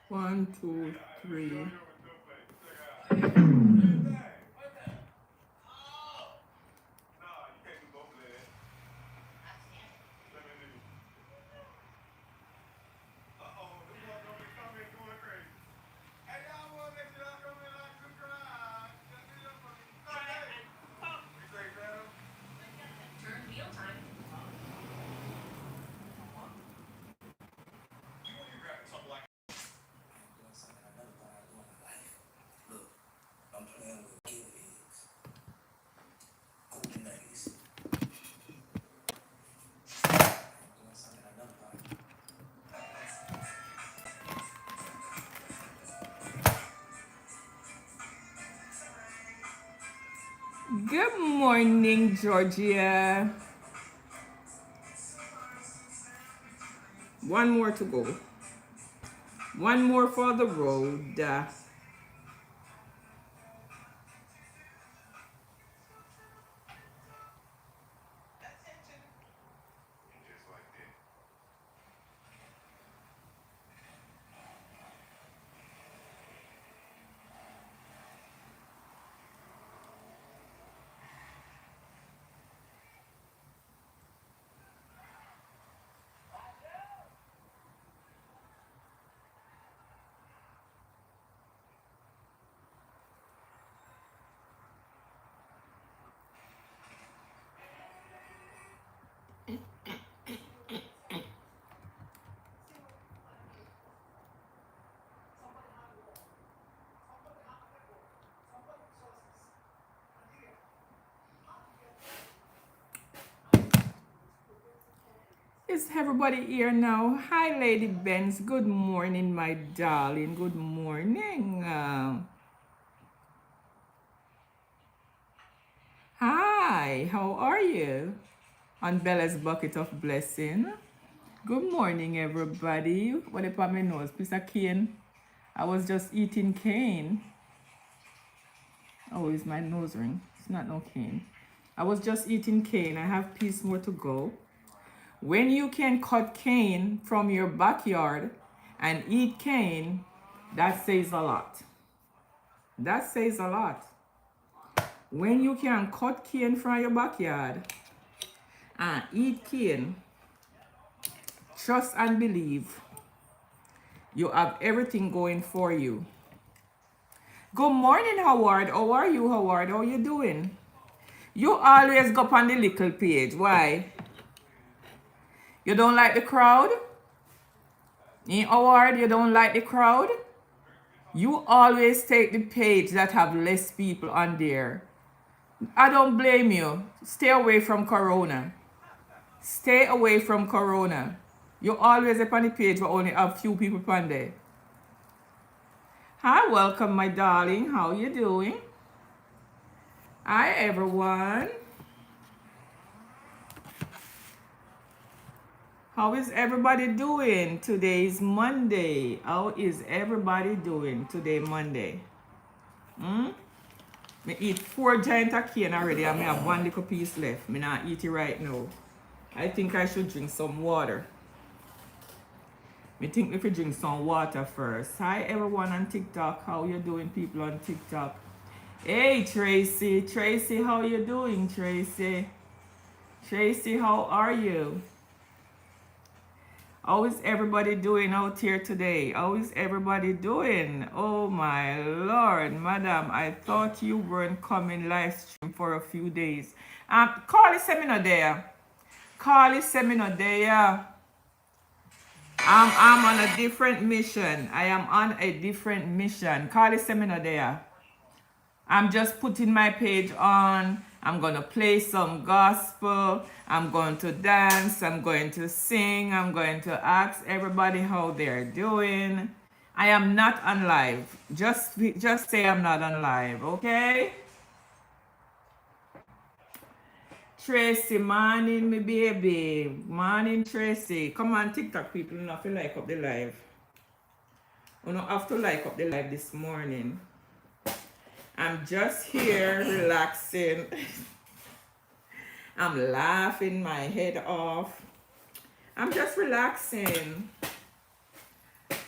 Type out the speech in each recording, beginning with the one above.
One, two, three. Good morning, Georgia. One more to go. One more for the road. Is everybody here now? Hi, Lady Benz. Good morning, my darling. Good morning. Hi, how are you? On Bella's Bucket of Blessing. Good morning, everybody. What about my nose? Piece of cane. I was just eating cane. Oh, is my nose ring? It's not no cane. I was just eating cane. I have piece more to go. When you can cut cane from your backyard and eat cane, that says a lot. That says a lot. When you can cut cane from your backyard and eat cane, trust and believe, you have everything going for you. Good morning, Howard. How are you, Howard? How you doing? You always go on the little page. Why? You don't like the crowd? Howard, you don't like the crowd? You always take the page that have less people on there. I don't blame you. Stay away from Corona. Stay away from Corona. You always up on the page where only have few people on there. Hi, welcome, my darling. How you doing? Hi, everyone. How is everybody doing? Today is Monday. How is everybody doing today, Monday? Me eat 4 giant of cane already and I have 1 little piece left. Me not eat it right now. I think I should drink some water. Me think if you drink some water first. Hi everyone on TikTok. How you doing, people on TikTok? Hey Tracy. Tracy, how you doing, Tracy? Tracy, how are you? How is everybody doing out here today? How is everybody doing? Oh my Lord, madam, I thought you weren't coming live stream for a few days. Carly seminar there. Carly seminar there. I'm on a different mission. I am on a different mission. Carly seminar there. I'm just putting my page on. I'm going to play some gospel. I'm going to dance. I'm going to sing. I'm going to ask everybody how they're doing. I am not on live. Just say I'm not on live, okay? Tracy, morning, me baby. Morning, Tracy. Come on, TikTok people, you have to like up the live. You don't have to like up the live this morning. I'm just here relaxing. I'm laughing my head off. I'm just relaxing.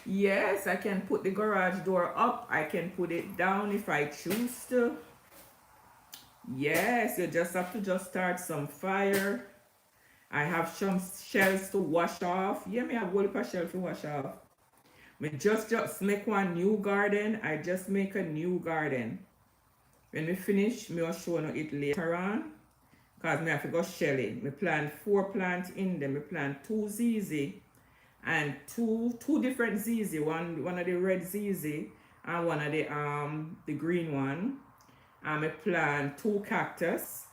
Yes, I can put the garage door up. I can put it down if I choose to. Yes, you just have to just start some fire. I have some shells to wash off. Yeah, me have a whole heap of shells to wash off. Me just make one new garden. I just make a new garden. When we finish, me will show you it later on. Because me have to go shelling. Me plant 4 plants in them. Me plant 2 ZZ and two different ZZ. One of the red ZZ and one of the green one. And me plant 2 cactus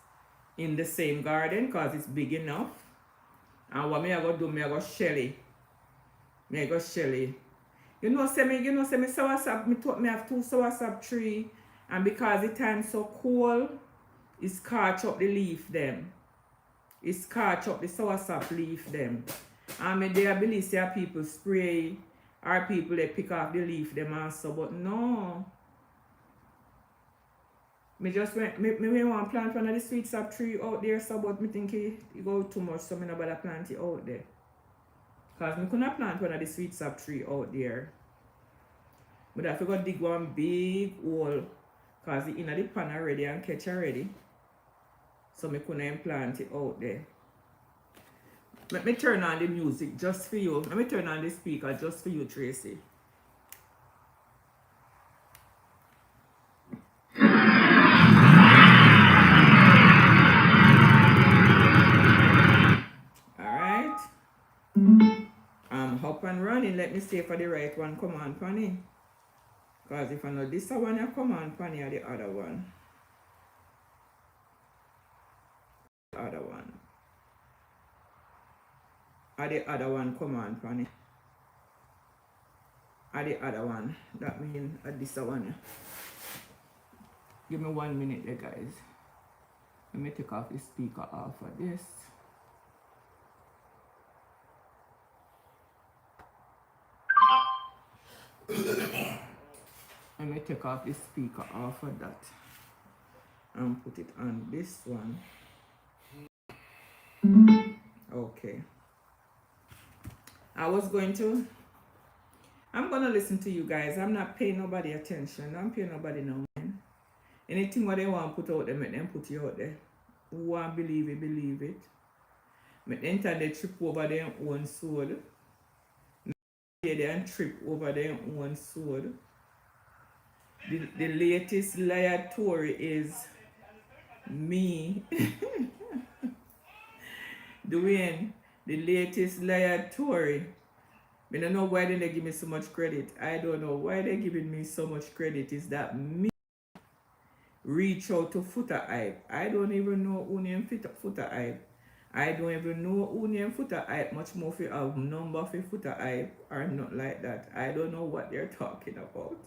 in the same garden because it's big enough. And what me I go do, me I go shelly. Me I go shelly. You know, say me soursop, me have 2 soursop tree, and because the time so cold, it's catch up the leaf them. It's catch up the soursop leaf them. And me there believe say people spray or people they pick off the leaf them also, but no. Me just me want to plant one of the sweet sap tree out there, so but me think it go too much, so me no bother plant it out there. Cause me couldn't plant one of the sweet sap tree out there. But I have to go dig one big hole, cause it in the pan already and catch already. So me couldn't plant it out there. Let me turn on the music just for you. Let me turn on the speaker just for you, Tracy. Alright. I'm up and running. Let me see if I the right one come on, Panny. Because if I know this one, I come on, Panny, or the other one. The other one. Or the other one come on, Panny. Or the other one. That means this one. Give me 1 minute there, guys. Let me take off the speaker off of this. Let me take off the speaker off of that and put it on this one. Okay. I'm gonna listen to you guys. I'm not paying nobody attention. I'm paying nobody no mind. Anything what they want to put out there, make them put it out there. Who want to believe it, believe it. Make the internet trip over their own sword. Make them trip over their own sword. The latest liar Tory is me. Dwayne, the latest liar Tory. I don't know why they give me so much credit. I don't know why they're giving me so much credit. Is that me reach out to Footer Hype? I don't even know who named Footer Hype. I don't even know who named Footer Hype, much more for a number for Footer Hype or not like that. I don't know what they're talking about.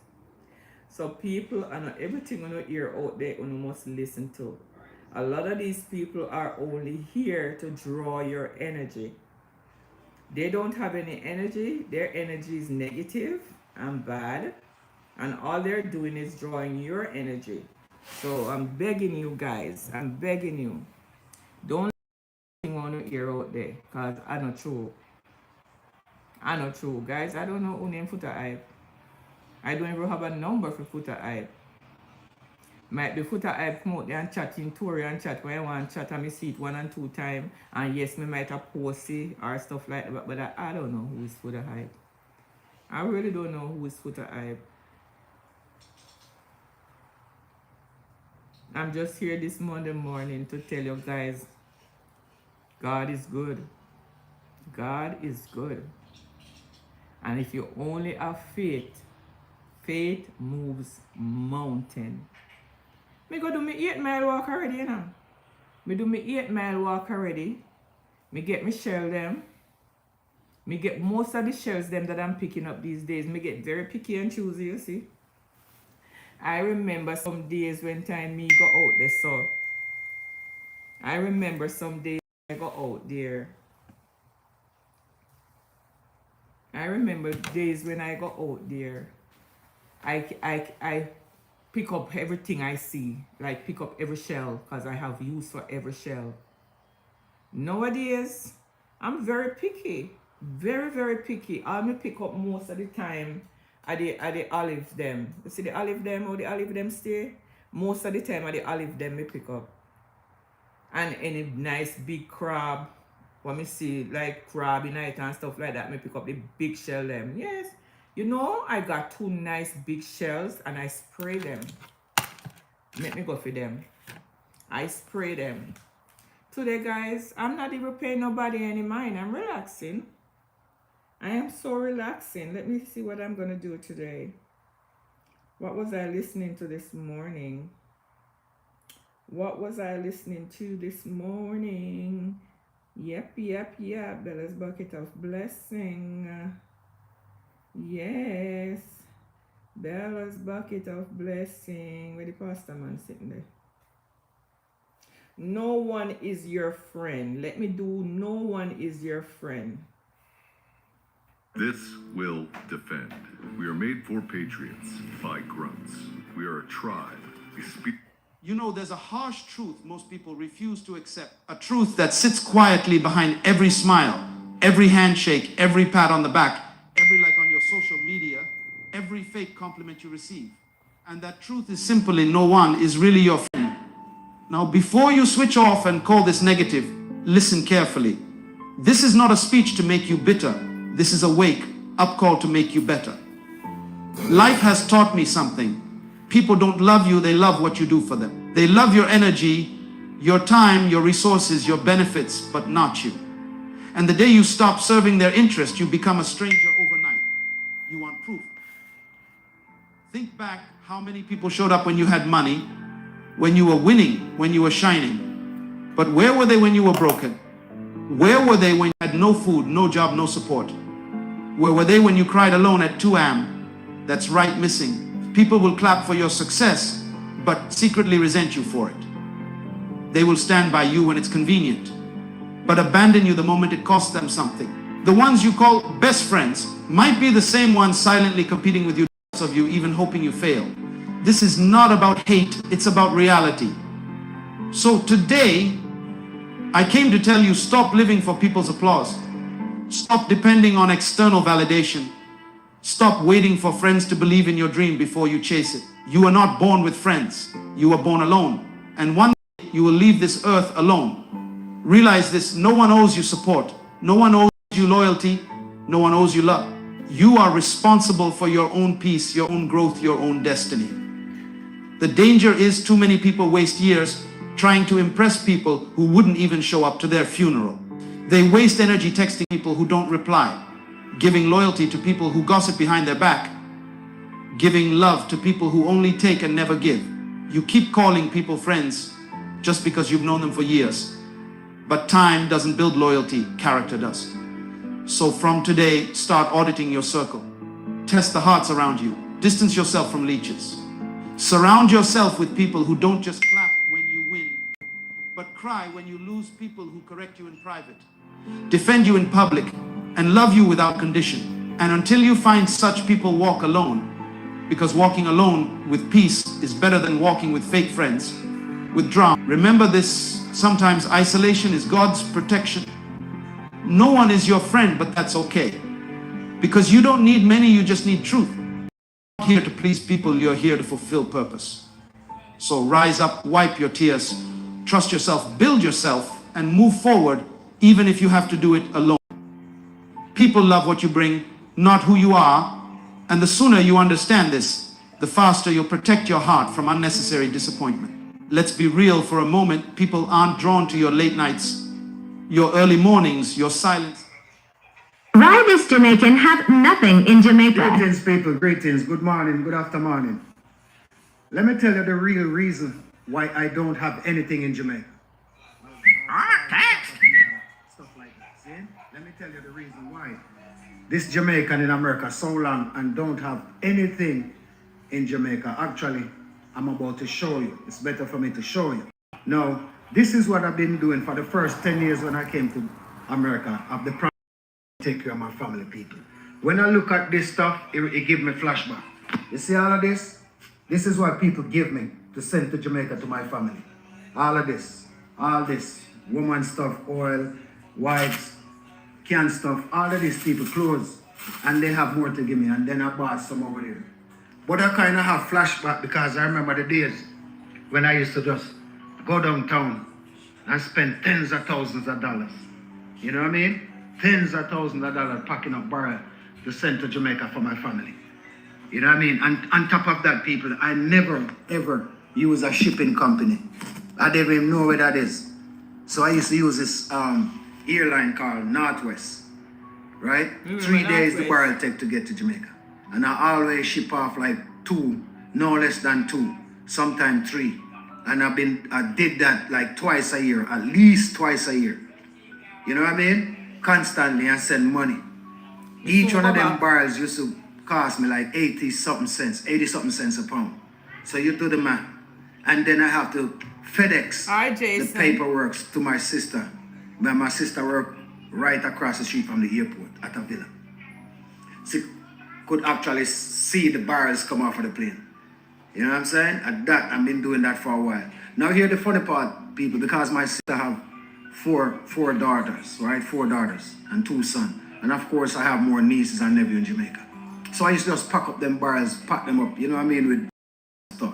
So people are not everything on your ear out there you must listen to. A lot of these people are only here to draw your energy. They don't have any energy. Their energy is negative and bad. And all they're doing is drawing your energy. So I'm begging you guys. I'm begging you. Don't listen on your ear out there. Because I not true. I not true. Guys, I don't know who named Footer Hype. I don't even have a number for Footer Hype. Might be foot I come out there and chat in Tory and chat when I want to chat and me see it 1 and 2 times. And yes, me might have post it or stuff like that. But I don't know who is for the hype. I really don't know who is for the hype. I'm just here this Monday morning to tell you guys, God is good. God is good. And if you only have faith, faith moves mountain. Me go do me 8-mile walk already, you know. Me do me 8-mile walk already. Me get me shell them. Me get most of the shells them that I'm picking up these days. Me get very picky and choosy, you see. I remember some days when time me go out there, so. I remember some days I go out there. I remember days when I go out there. I pick up everything I see. Like pick up every shell because I have use for every shell. Nowadays, I'm very picky. Very, very picky. All me pick up most of the time are the olive them. You see the olive them, how the olive them stay? Most of the time are the olive them me pick up. And any nice big crab. When me see like crab in night and stuff like that, me pick up the big shell them. Yes. You know, I got 2 nice big shells and I spray them. Let me go for them. I spray them. Today, guys, I'm not even paying nobody any mind. I'm relaxing. I am so relaxing. Let me see what I'm going to do today. What was I listening to this morning? What was I listening to this morning? Yep. Bella's Bucket of Blessing. Yes. Bella's Bucket of Blessing. Where the pastor man sitting there? No one is your friend. Let me do no one is your friend. This will defend. We are made for patriots by grunts. We are a tribe. We speak. You know, there's a harsh truth most people refuse to accept. A truth that sits quietly behind every smile, every handshake, every pat on the back, every like on your social media, every fake compliment you receive. And that truth is simply no one is really your friend. Now, before you switch off and call this negative, listen carefully. This is not a speech to make you bitter. This is a wake-up call to make you better. Life has taught me something. People don't love you, they love what you do for them. They love your energy, your time, your resources, your benefits, but not you. And the day you stop serving their interest, you become a stranger overnight. You want proof. Think back how many people showed up when you had money, when you were winning, when you were shining. But where were they when you were broken? Where were they when you had no food, no job, no support? Where were they when you cried alone at 2 a.m.? That's right, missing. People will clap for your success, but secretly resent you for it. They will stand by you when it's convenient, but abandon you the moment it costs them something. The ones you call best friends might be the same ones silently competing with you, of you, even hoping you fail. This is not about hate, it's about reality. So today, I came to tell you, stop living for people's applause. Stop depending on external validation. Stop waiting for friends to believe in your dream before you chase it. You are not born with friends. You were born alone. And one day you will leave this earth alone. Realize this, no one owes you support. No one owes you loyalty. No one owes you love. You are responsible for your own peace, your own growth, your own destiny. The danger is too many people waste years trying to impress people who wouldn't even show up to their funeral. They waste energy texting people who don't reply, giving loyalty to people who gossip behind their back, giving love to people who only take and never give. You keep calling people friends just because you've known them for years. But time doesn't build loyalty, character does. So from today, start auditing your circle. Test the hearts around you. Distance yourself from leeches. Surround yourself with people who don't just clap when you win, but cry when you lose, people who correct you in private, defend you in public, and love you without condition. And until you find such people, walk alone, because walking alone with peace is better than walking with fake friends, with drama. Remember this, sometimes isolation is God's protection. No one is your friend, but that's okay, because you don't need many, you just need truth. You're not here to please people, you're here to fulfill purpose. So rise up, wipe your tears, trust yourself, build yourself, and move forward, even if you have to do it alone. People love what you bring, not who you are. And the sooner you understand this, the faster you'll protect your heart from unnecessary disappointment. Let's be real for a moment. People aren't drawn to your late nights, your early mornings, your silence. Why this Jamaican have nothing in Jamaica? Greetings, people. Greetings. Good morning. Good afternoon. Let me tell you the real reason why I don't have anything in Jamaica. Stuff like that. See? Let me tell you the reason why. This Jamaican in America so long and don't have anything in Jamaica. Actually, I'm about to show you. It's better for me to show you. Now, this is what I've been doing for the first 10 years when I came to America. I've the promise to take care of my family, people. When I look at this stuff, it gives me flashback. You see all of this? This is what people give me to send to Jamaica to my family. All of this. All this. Woman stuff, oil, wipes, canned stuff. All of these people, clothes. And they have more to give me. And then I bought some over there. But I kind of have flashback because I remember the days when I used to just go downtown and spend tens of thousands of dollars. You know what I mean? Tens of thousands of dollars packing up barrel to send to Jamaica for my family. You know what I mean? And on top of that, people, I never, ever use a shipping company. I didn't even know where that is. So I used to use this airline called Northwest, right? 3 days the barrel take to get to Jamaica. And I always ship off like 2, no less than 2, sometimes 3. And I did that like twice a year, at least twice a year. You know what I mean? Constantly and send money. Each one of them barrels used to cost me like 80 something cents a pound. So you do the math. And then I have to FedEx the paperwork to my sister. But my sister worked right across the street from the airport at a villa. She could actually see the barrels come off of the plane. You know what I'm saying? At that, I've been doing that for a while. Now here the funny part, people, because my sister have four daughters, right? 4 daughters and 2 sons. And of course, I have more nieces and nephews in Jamaica. So I used to just pack up them barrels, pack them up, you know what I mean, with stuff.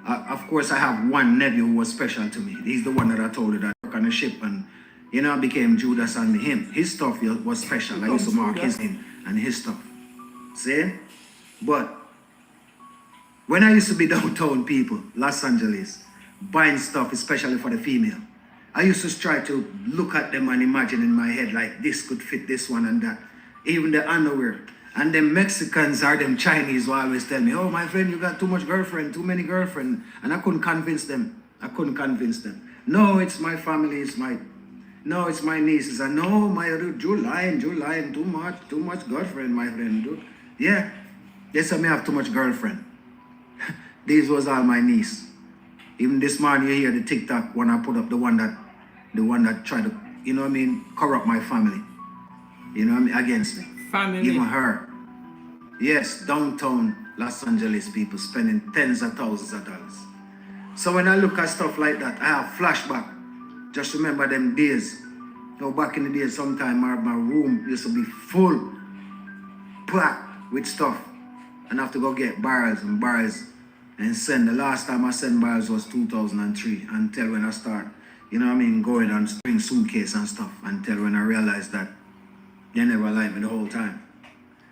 Of course, I have one nephew who was special to me. He's the one that I told you that I work on a ship and, you know, I became Judas and him. His stuff was special. I used to mark his name and his stuff. See? But when I used to be downtown, people, Los Angeles, buying stuff, especially for the female, I used to try to look at them and imagine in my head like this could fit this one and that. Even the underwear. And them Mexicans or them Chinese will always tell me, oh, my friend, you got too much girlfriend, too many girlfriend. And I couldn't convince them. No, it's my family, it's my nieces. And no, you lying, too much girlfriend, my friend. Yeah, they said me have too much girlfriend. These was all my niece. Even this morning you hear the TikTok when I put up the one that tried to, you know what I mean, corrupt my family. You know what I mean, against me. Family. Even her. Yes, downtown Los Angeles people spending tens of thousands of dollars. So when I look at stuff like that, I have flashback. Just remember them days. You know, back in the days, sometime my room used to be full, packed with stuff. And I have to go get barrels and barrels and send. The last time I sent barrels was 2003 until when I start, you know what I mean, going and bring suitcase and stuff until when I realized that they never liked me the whole time.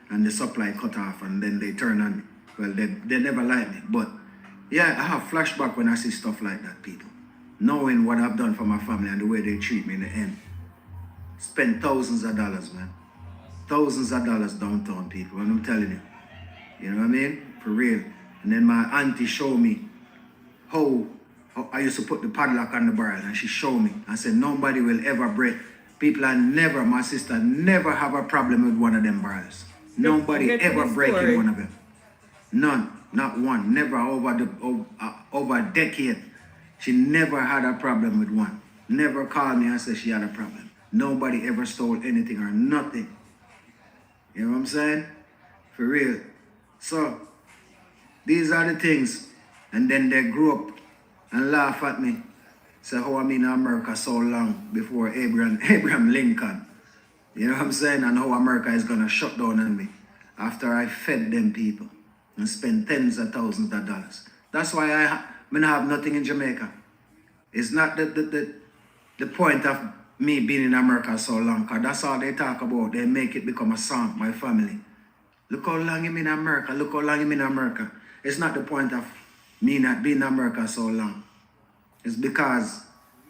And the supply cut off and then they turn on me. Well, they never liked me. But yeah, I have flashback when I see stuff like that, people. Knowing what I've done for my family and the way they treat me in the end. Spend thousands of dollars, man. Thousands of dollars downtown, people. And I'm telling you. You know what I mean? For real. And then my auntie showed me how I used to put the padlock on the barrel. And she showed me. I said, nobody will ever break. People are never, my sister, never have a problem with one of them barrels. Nobody ever breaking one of them. None, not one. Never over a decade. She never had a problem with one. Never called me and said she had a problem. Nobody ever stole anything or nothing. You know what I'm saying? For real. So, these are the things. And then they grew up and laugh at me. Say how I'm in America so long before Abraham Lincoln. You know what I'm saying? And how America is going to shut down on me after I fed them people and spent tens of thousands of dollars. That's why me not have nothing in Jamaica. It's not the point of me being in America so long, because that's all they talk about. They make it become a song, my family. Look how long I'm in America, look how long I'm in America. It's not the point of me not being in America so long. It's because,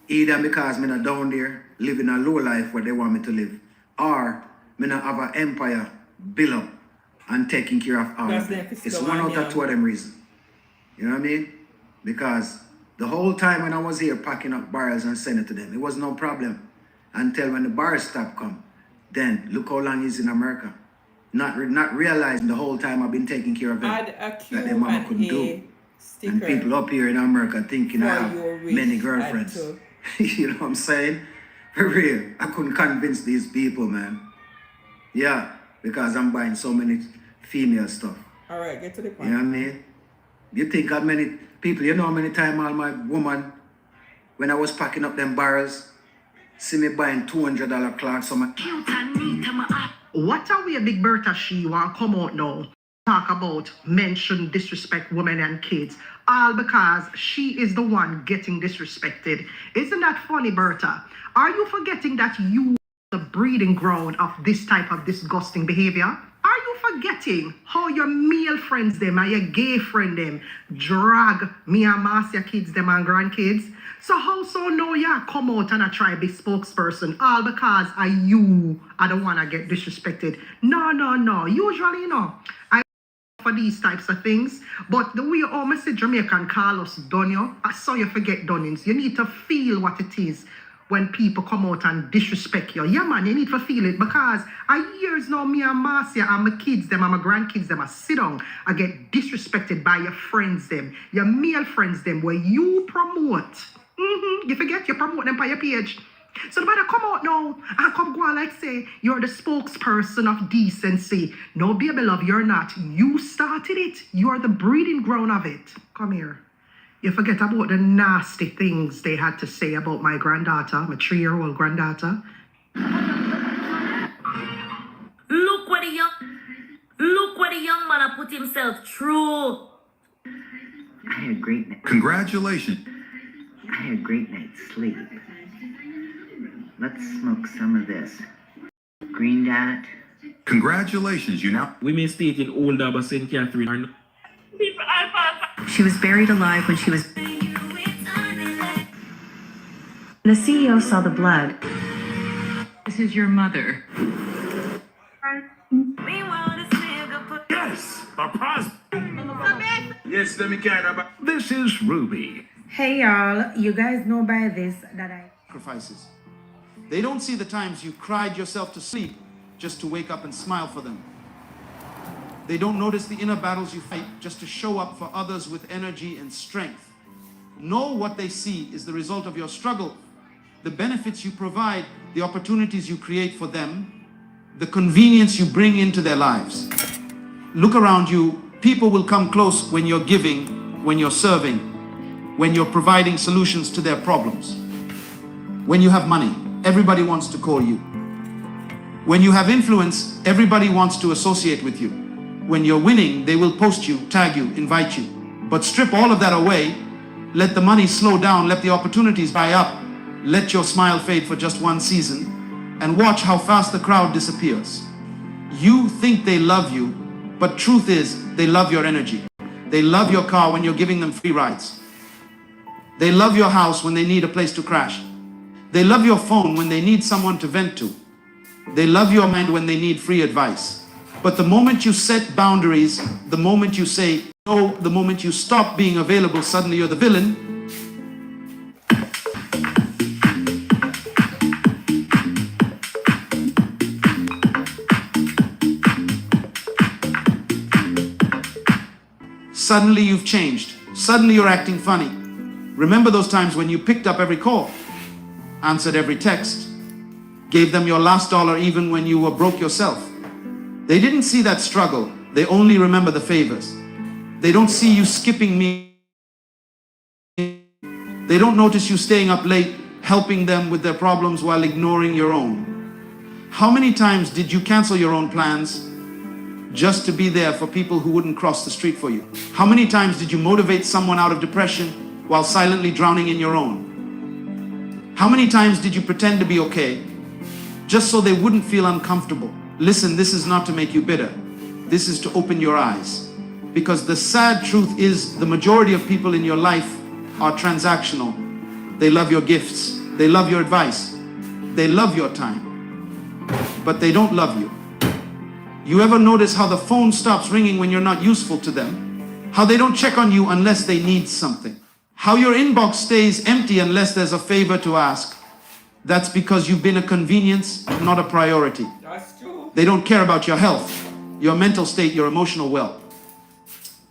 either because me not down there, living a low life where they want me to live, or me not have an empire built up and taking care of all of it. It's one out of two of them reasons. You know what I mean? Because the whole time when I was here packing up barrels and sending it to them, it was no problem. Until when the barrels stopped come, then look how long he's in America. Not realizing the whole time I've been taking care of them. Add a Q that their mama and couldn't A do. sticker And people up here in America thinking for I have your wish many add girlfriends. to. You know what I'm saying? For real. I couldn't convince these people, man. Yeah, because I'm buying so many female stuff. All right, get to the You point. know what I mean? You think how many people, you know how many times all my woman, when I was packing up them barrels, see me buying $200 clocks on my... What are we, Big Bertha, she want come out now? Talk about men shouldn't disrespect women and kids, all because she is the one getting disrespected. Isn't that funny, Bertha? Are you forgetting that you are the breeding ground of this type of disgusting behavior? Are you forgetting how your male friends them and your gay friend them drag me and Marcia kids them and grandkids? So how so now you come out and I try be spokesperson all because I don't want to get disrespected? No. Usually, you know, I for these types of things. But the way you almost say Jamaican Carlos done you, I saw you forget Dunnings. You need to feel what it is when people come out and disrespect you. Yeah, man, you need to feel it because years now, me and Marcia and my kids, them and my grandkids, them, I sit down, I get disrespected by your friends, them, your male friends, them, where you promote. You forget you promote them by your page. So the matter come out now and come go on like say you're the spokesperson of decency. No, baby love, you're not. You started it. You are the breeding ground of it. Come here. You forget about the nasty things they had to say about my granddaughter, my 3-year-old granddaughter. Look what the young man put himself through. I had a great night. Congratulations. I had a great night's sleep. Let's smoke some of this. Green Dot. Congratulations, you now... Women stayed in Old Harbour, St. Catherine. She was buried alive when she was... The CEO saw the blood. This is your mother. Yes, the pros. Yes, let me carry that. This is Ruby. Hey y'all, you guys know by this that I... Sacrifices. They don't see the times you cried yourself to sleep just to wake up and smile for them. They don't notice the inner battles you fight just to show up for others with energy and strength. No, what they see is the result of your struggle, the benefits you provide, the opportunities you create for them, the convenience you bring into their lives. Look around you, people will come close when you're giving, when you're serving, when you're providing solutions to their problems. When you have money, everybody wants to call you. When you have influence, everybody wants to associate with you. When you're winning, they will post you, tag you, invite you. But strip all of that away, let the money slow down, let the opportunities dry up, let your smile fade for just one season, and watch how fast the crowd disappears. You think they love you, but truth is, they love your energy. They love your car when you're giving them free rides. They love your house when they need a place to crash. They love your phone when they need someone to vent to. They love your mind when they need free advice. But the moment you set boundaries, the moment you say no, the moment you stop being available, suddenly you're the villain. Suddenly you've changed. Suddenly you're acting funny. Remember those times when you picked up every call, answered every text, gave them your last dollar even when you were broke yourself. They didn't see that struggle. They only remember the favors. They don't see you skipping me. They don't notice you staying up late, helping them with their problems while ignoring your own. How many times did you cancel your own plans just to be there for people who wouldn't cross the street for you? How many times did you motivate someone out of depression while silently drowning in your own? How many times did you pretend to be okay just so they wouldn't feel uncomfortable? Listen, this is not to make you bitter. This is to open your eyes. Because the sad truth is the majority of people in your life are transactional. They love your gifts. They love your advice. They love your time. But they don't love you. You ever notice how the phone stops ringing when you're not useful to them? How they don't check on you unless they need something? How your inbox stays empty unless there's a favor to ask? That's because you've been a convenience, not a priority. That's true. They don't care about your health, your mental state, your emotional wealth.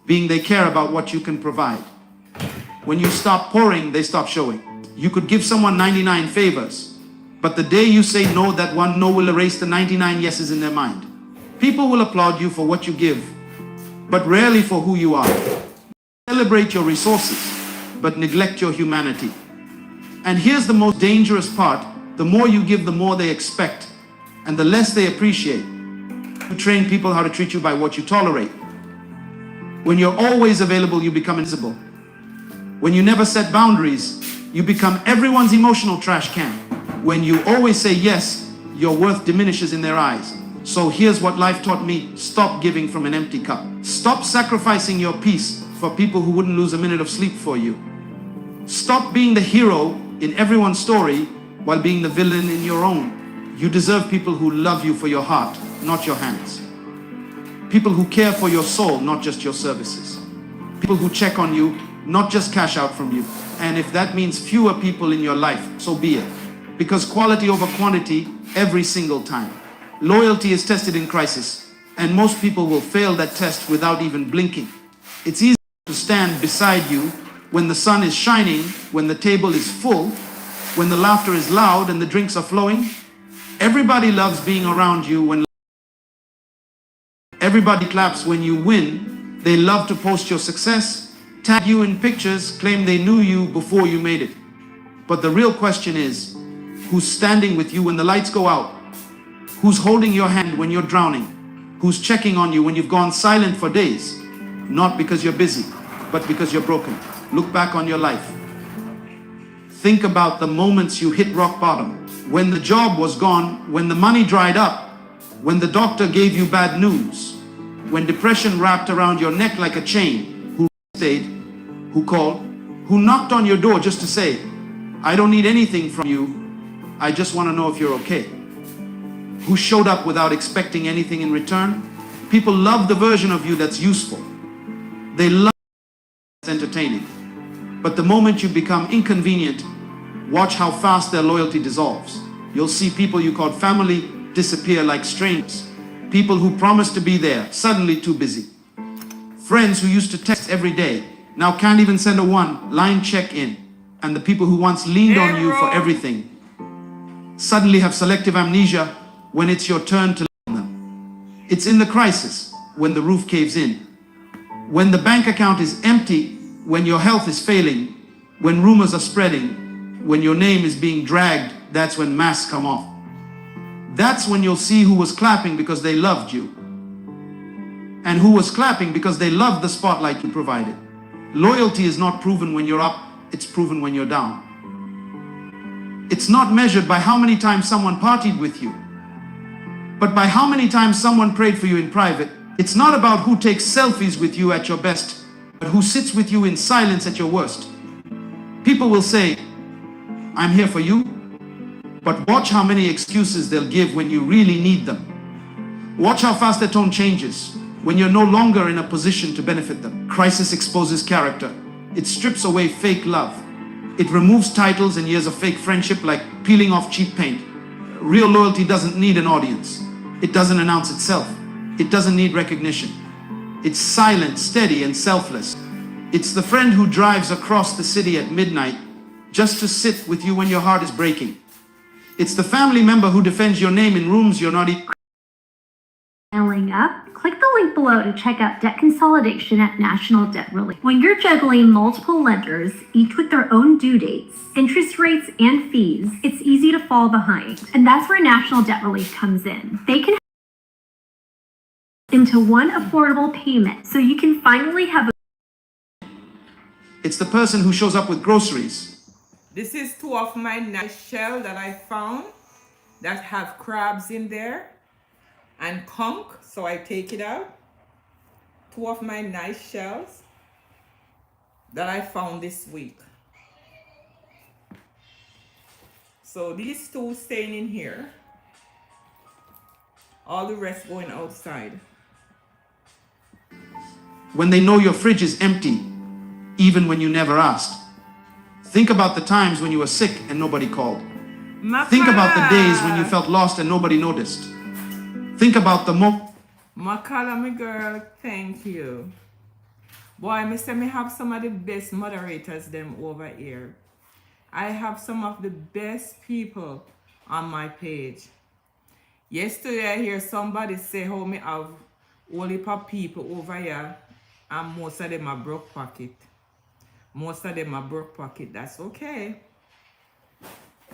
Being they care about what you can provide. When you stop pouring, they stop showing. You could give someone 99 favors, but the day you say no, that one no will erase the 99 yeses in their mind. People will applaud you for what you give, but rarely for who you are. Celebrate your resources, but neglect your humanity. And here's the most dangerous part. The more you give, the more they expect, and the less they appreciate. You train people how to treat you by what you tolerate. When you're always available, you become invisible. When you never set boundaries, you become everyone's emotional trash can. When you always say yes, your worth diminishes in their eyes. So here's what life taught me. Stop giving from an empty cup. Stop sacrificing your peace for people who wouldn't lose a minute of sleep for you. Stop being the hero in everyone's story while being the villain in your own. You deserve people who love you for your heart, not your hands. People who care for your soul, not just your services. People who check on you, not just cash out from you. And if that means fewer people in your life, so be it. Because quality over quantity every single time. Loyalty is tested in crisis, and most people will fail that test without even blinking. It's easy to stand beside you when the sun is shining, when the table is full, when the laughter is loud and the drinks are flowing. Everybody loves being around you when everybody claps when you win. They love to post your success, tag you in pictures, claim they knew you before you made it. But the real question is, who's standing with you when the lights go out? Who's holding your hand when you're drowning? Who's checking on you when you've gone silent for days? Not because you're busy, but because you're broken. Look back on your life. Think about the moments you hit rock bottom. When the job was gone, when the money dried up, when the doctor gave you bad news, when depression wrapped around your neck like a chain. Who stayed? Who called? Who knocked on your door just to say, I don't need anything from you, I just want to know if you're okay. Who showed up without expecting anything in return? People love the version of you that's useful. They love that's entertaining. But the moment you become inconvenient, watch how fast their loyalty dissolves. You'll see people you called family disappear like strangers. People who promised to be there, suddenly too busy. Friends who used to text every day, now can't even send a one-line check-in. And the people who once leaned on you for everything, suddenly have selective amnesia when it's your turn to lean on them. It's in the crisis, when the roof caves in, when the bank account is empty, when your health is failing, when rumors are spreading, when your name is being dragged, that's when masks come off. That's when you'll see who was clapping because they loved you, and who was clapping because they loved the spotlight you provided. Loyalty is not proven when you're up, it's proven when you're down. It's not measured by how many times someone partied with you, but by how many times someone prayed for you in private. It's not about who takes selfies with you at your best, but who sits with you in silence at your worst. People will say, I'm here for you, but watch how many excuses they'll give when you really need them. Watch how fast their tone changes when you're no longer in a position to benefit them. Crisis exposes character. It strips away fake love. It removes titles and years of fake friendship like peeling off cheap paint. Real loyalty doesn't need an audience. It doesn't announce itself. It doesn't need recognition. It's silent, steady, and selfless. It's the friend who drives across the city at midnight just to sit with you when your heart is breaking. It's the family member who defends your name in rooms you're not even up. Click the link below to check out debt consolidation at National Debt Relief. When you're juggling multiple lenders, each with their own due dates, interest rates, and fees, it's easy to fall behind. And that's where National Debt Relief comes in. They can into one affordable payment so you can finally have It's the person who shows up with groceries. This is two of my nice shell that I found that have crabs in there and conch, so I take it out. Two of my nice shells that I found this week. So these two staying in here. All the rest going outside. When they know your fridge is empty, even when you never asked. Think about the times when you were sick and nobody called. Think about the days when you felt lost and nobody noticed. Think about the Makala, my girl, thank you. Boy, me say me have some of the best moderators them over here. I have some of the best people on my page. Yesterday I hear somebody say how me have all heap of people over here and most of them are broke pocket. Most of them are broke pocket. That's okay.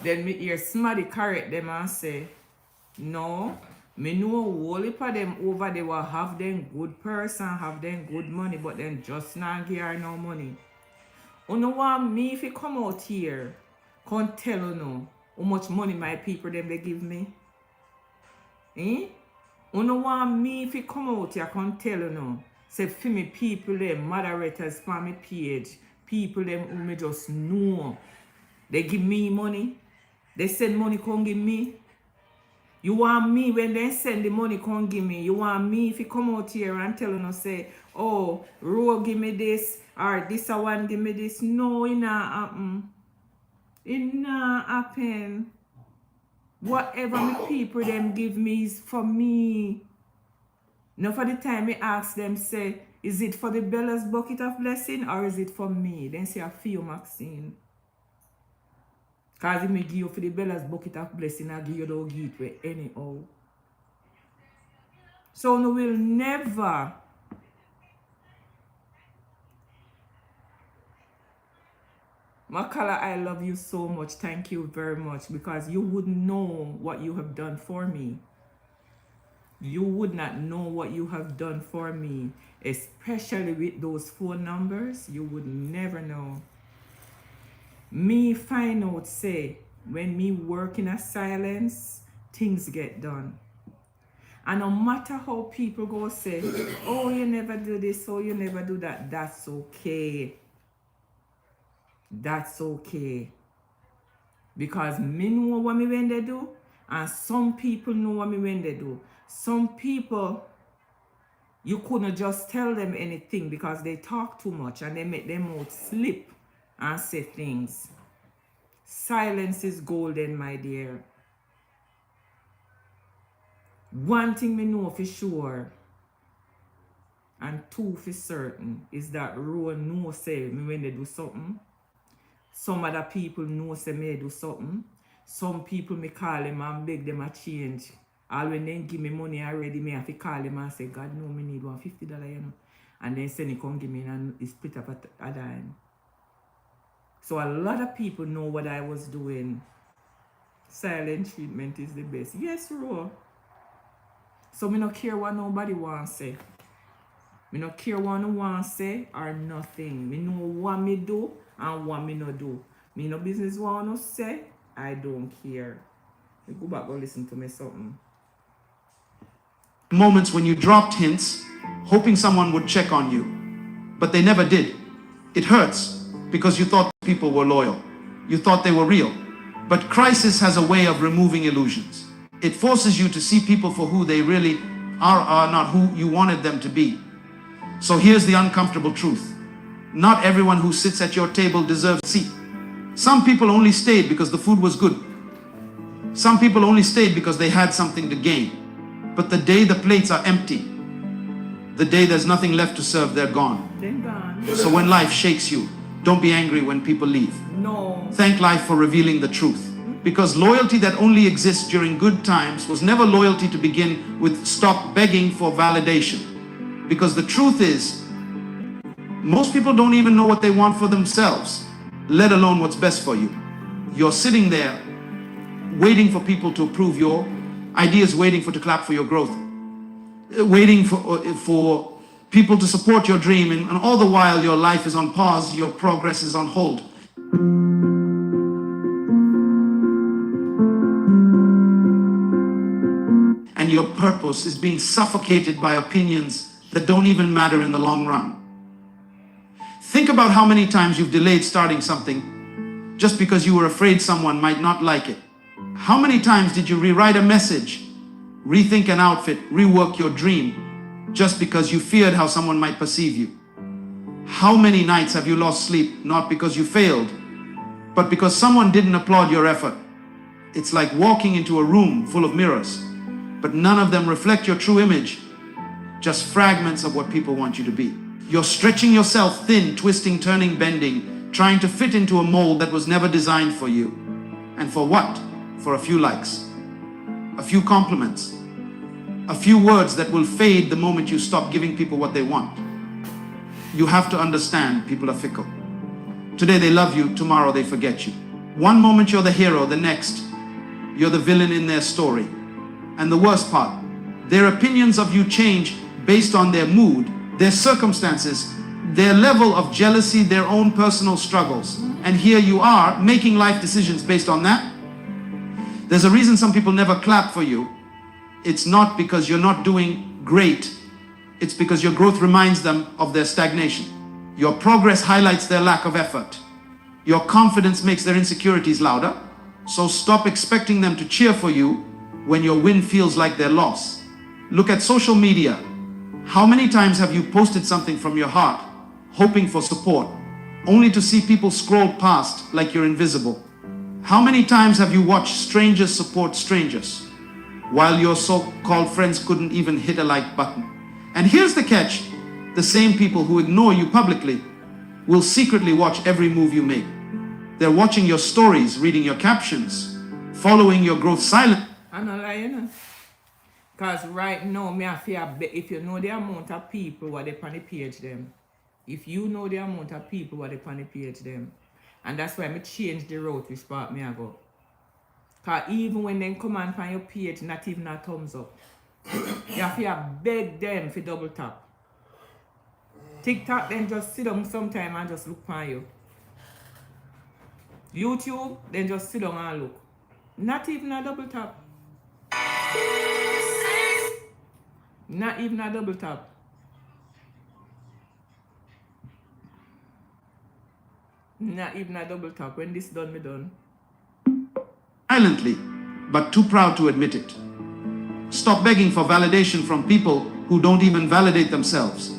Then me hear somebody correct them and say, no, me know all heap of them over there will have them good person, have them good money, but then just not give her no money. You know what me if you come out here, can't tell you no how much money my people them they give me? You know what me if you come out here, can't tell you no. Say for me people them, moderators for me page, people them who me just know. They give me money. They send money come give me. You want me when they send the money come give me. You want me if you come out here and tell you no say, oh, Ro give me this or this one give me this. No, it not happen. It not happen. Whatever me people them give me is for me. Now for the time me ask them say, is it for the Bella's bucket of blessing or is it for me? Then say I feel Maxine. Cause if me give you for the Bella's bucket of blessing, I give you the give it anyhow. So no will never Makala, I love you so much. Thank you very much because you wouldn't know what you have done for me. You would not know what you have done for me, especially with those phone numbers. You would never know. Me find out, say, when me work in a silence, things get done. And no matter how people go say, oh, you never do this, oh, you never do that, that's okay. That's okay. Because me know what me when they do, and some people know what me when they do. Some people, you couldn't just tell them anything because they talk too much and they make them mouth slip and say things. Silence is golden, my dear. One thing me know for sure, and two for certain, is that Ro know say me when they do something. Some other people know say me do something. Some people me call them and beg them a change. All when they give me money already, me have to call them and say, God no, me need $150, you know. And then send it come give me and it's split up a dime. So a lot of people know what I was doing. Silent treatment is the best. Yes, Ro. So me no care what nobody want say. Me no care what no want say or nothing. Me know what me do and what me no do. Me no business what no say. I don't care. Me go back and listen to me something. Moments when you dropped hints, hoping someone would check on you, but they never did. It hurts because you thought people were loyal. You thought they were real. But crisis has a way of removing illusions. It forces you to see people for who they really are not who you wanted them to be. So here's the uncomfortable truth. Not everyone who sits at your table deserves a seat. Some people only stayed because the food was good. Some people only stayed because they had something to gain. But the day the plates are empty, the day there's nothing left to serve, they're gone. They're gone. So when life shakes you, don't be angry when people leave. No. Thank life for revealing the truth. Because loyalty that only exists during good times was never loyalty to begin with. Stop begging for validation. Because the truth is, most people don't even know what they want for themselves, let alone what's best for you. You're sitting there waiting for people to approve your ideas, waiting to clap for your growth, waiting for people to support your dream, and all the while your life is on pause, your progress is on hold. And your purpose is being suffocated by opinions that don't even matter in the long run. Think about how many times you've delayed starting something just because you were afraid someone might not like it. How many times did you rewrite a message, rethink an outfit, rework your dream just because you feared how someone might perceive you? How many nights have you lost sleep not because you failed, but because someone didn't applaud your effort? It's like walking into a room full of mirrors, but none of them reflect your true image, just fragments of what people want you to be. You're stretching yourself thin, twisting, turning, bending, trying to fit into a mold that was never designed for you. And for what? For a few likes, a few compliments, a few words that will fade the moment you stop giving people what they want. You have to understand people are fickle. Today they love you, tomorrow they forget you. One moment you're the hero, the next you're the villain in their story. And the worst part, their opinions of you change based on their mood, their circumstances, their level of jealousy, their own personal struggles. And here you are making life decisions based on that. There's a reason some people never clap for you. It's not because you're not doing great. It's because your growth reminds them of their stagnation. Your progress highlights their lack of effort. Your confidence makes their insecurities louder. So stop expecting them to cheer for you when your win feels like their loss. Look at social media. How many times have you posted something from your heart, hoping for support, only to see people scroll past like you're invisible? How many times have you watched strangers support strangers, while your so-called friends couldn't even hit a like button? And here's the catch. The same people who ignore you publicly will secretly watch every move you make. They're watching your stories, reading your captions, following your growth silently. I'm not lying. Because right now, me I feel if you know the amount of people what they on the page them, if you know the amount of people what they on the page them, and that's why I change the route which part me I go. Because even when they come on your page, not even a thumbs up, you have to beg them for double tap. TikTok then just sit down sometime and just look on you. YouTube then just sit down and look. Not even a double tap. Not even a double tap. Not even a double tap. When this done, me done. Silently, but too proud to admit it. Stop begging for validation from people who don't even validate themselves.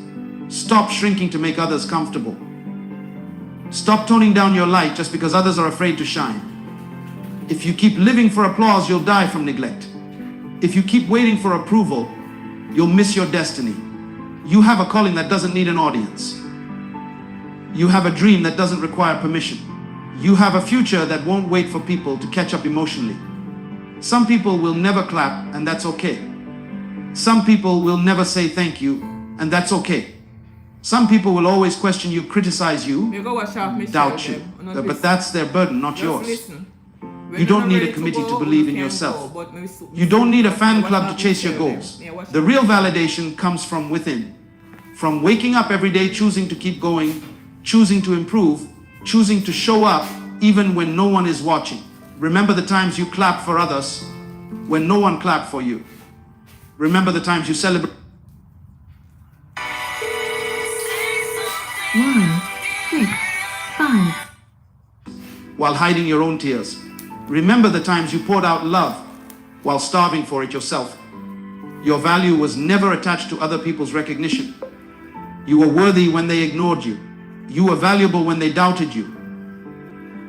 Stop shrinking to make others comfortable. Stop toning down your light just because others are afraid to shine. If you keep living for applause, you'll die from neglect. If you keep waiting for approval, you'll miss your destiny. You have a calling that doesn't need an audience. You have a dream that doesn't require permission. You have a future that won't wait for people to catch up emotionally. Some people will never clap, and that's okay. Some people will never say thank you, and that's okay. Some people will always question you, criticize you, doubt you. But that's their burden, not yours. You don't need a committee to believe in yourself. You don't need a fan club to chase your goals. The real validation comes from within. From waking up every day, choosing to keep going, choosing to improve, choosing to show up even when no one is watching. Remember the times you clapped for others when no one clapped for you. Remember the times you celebrate. 1, 6, 5. While hiding your own tears. Remember the times you poured out love while starving for it yourself. Your value was never attached to other people's recognition. You were worthy when they ignored you. You were valuable when they doubted you.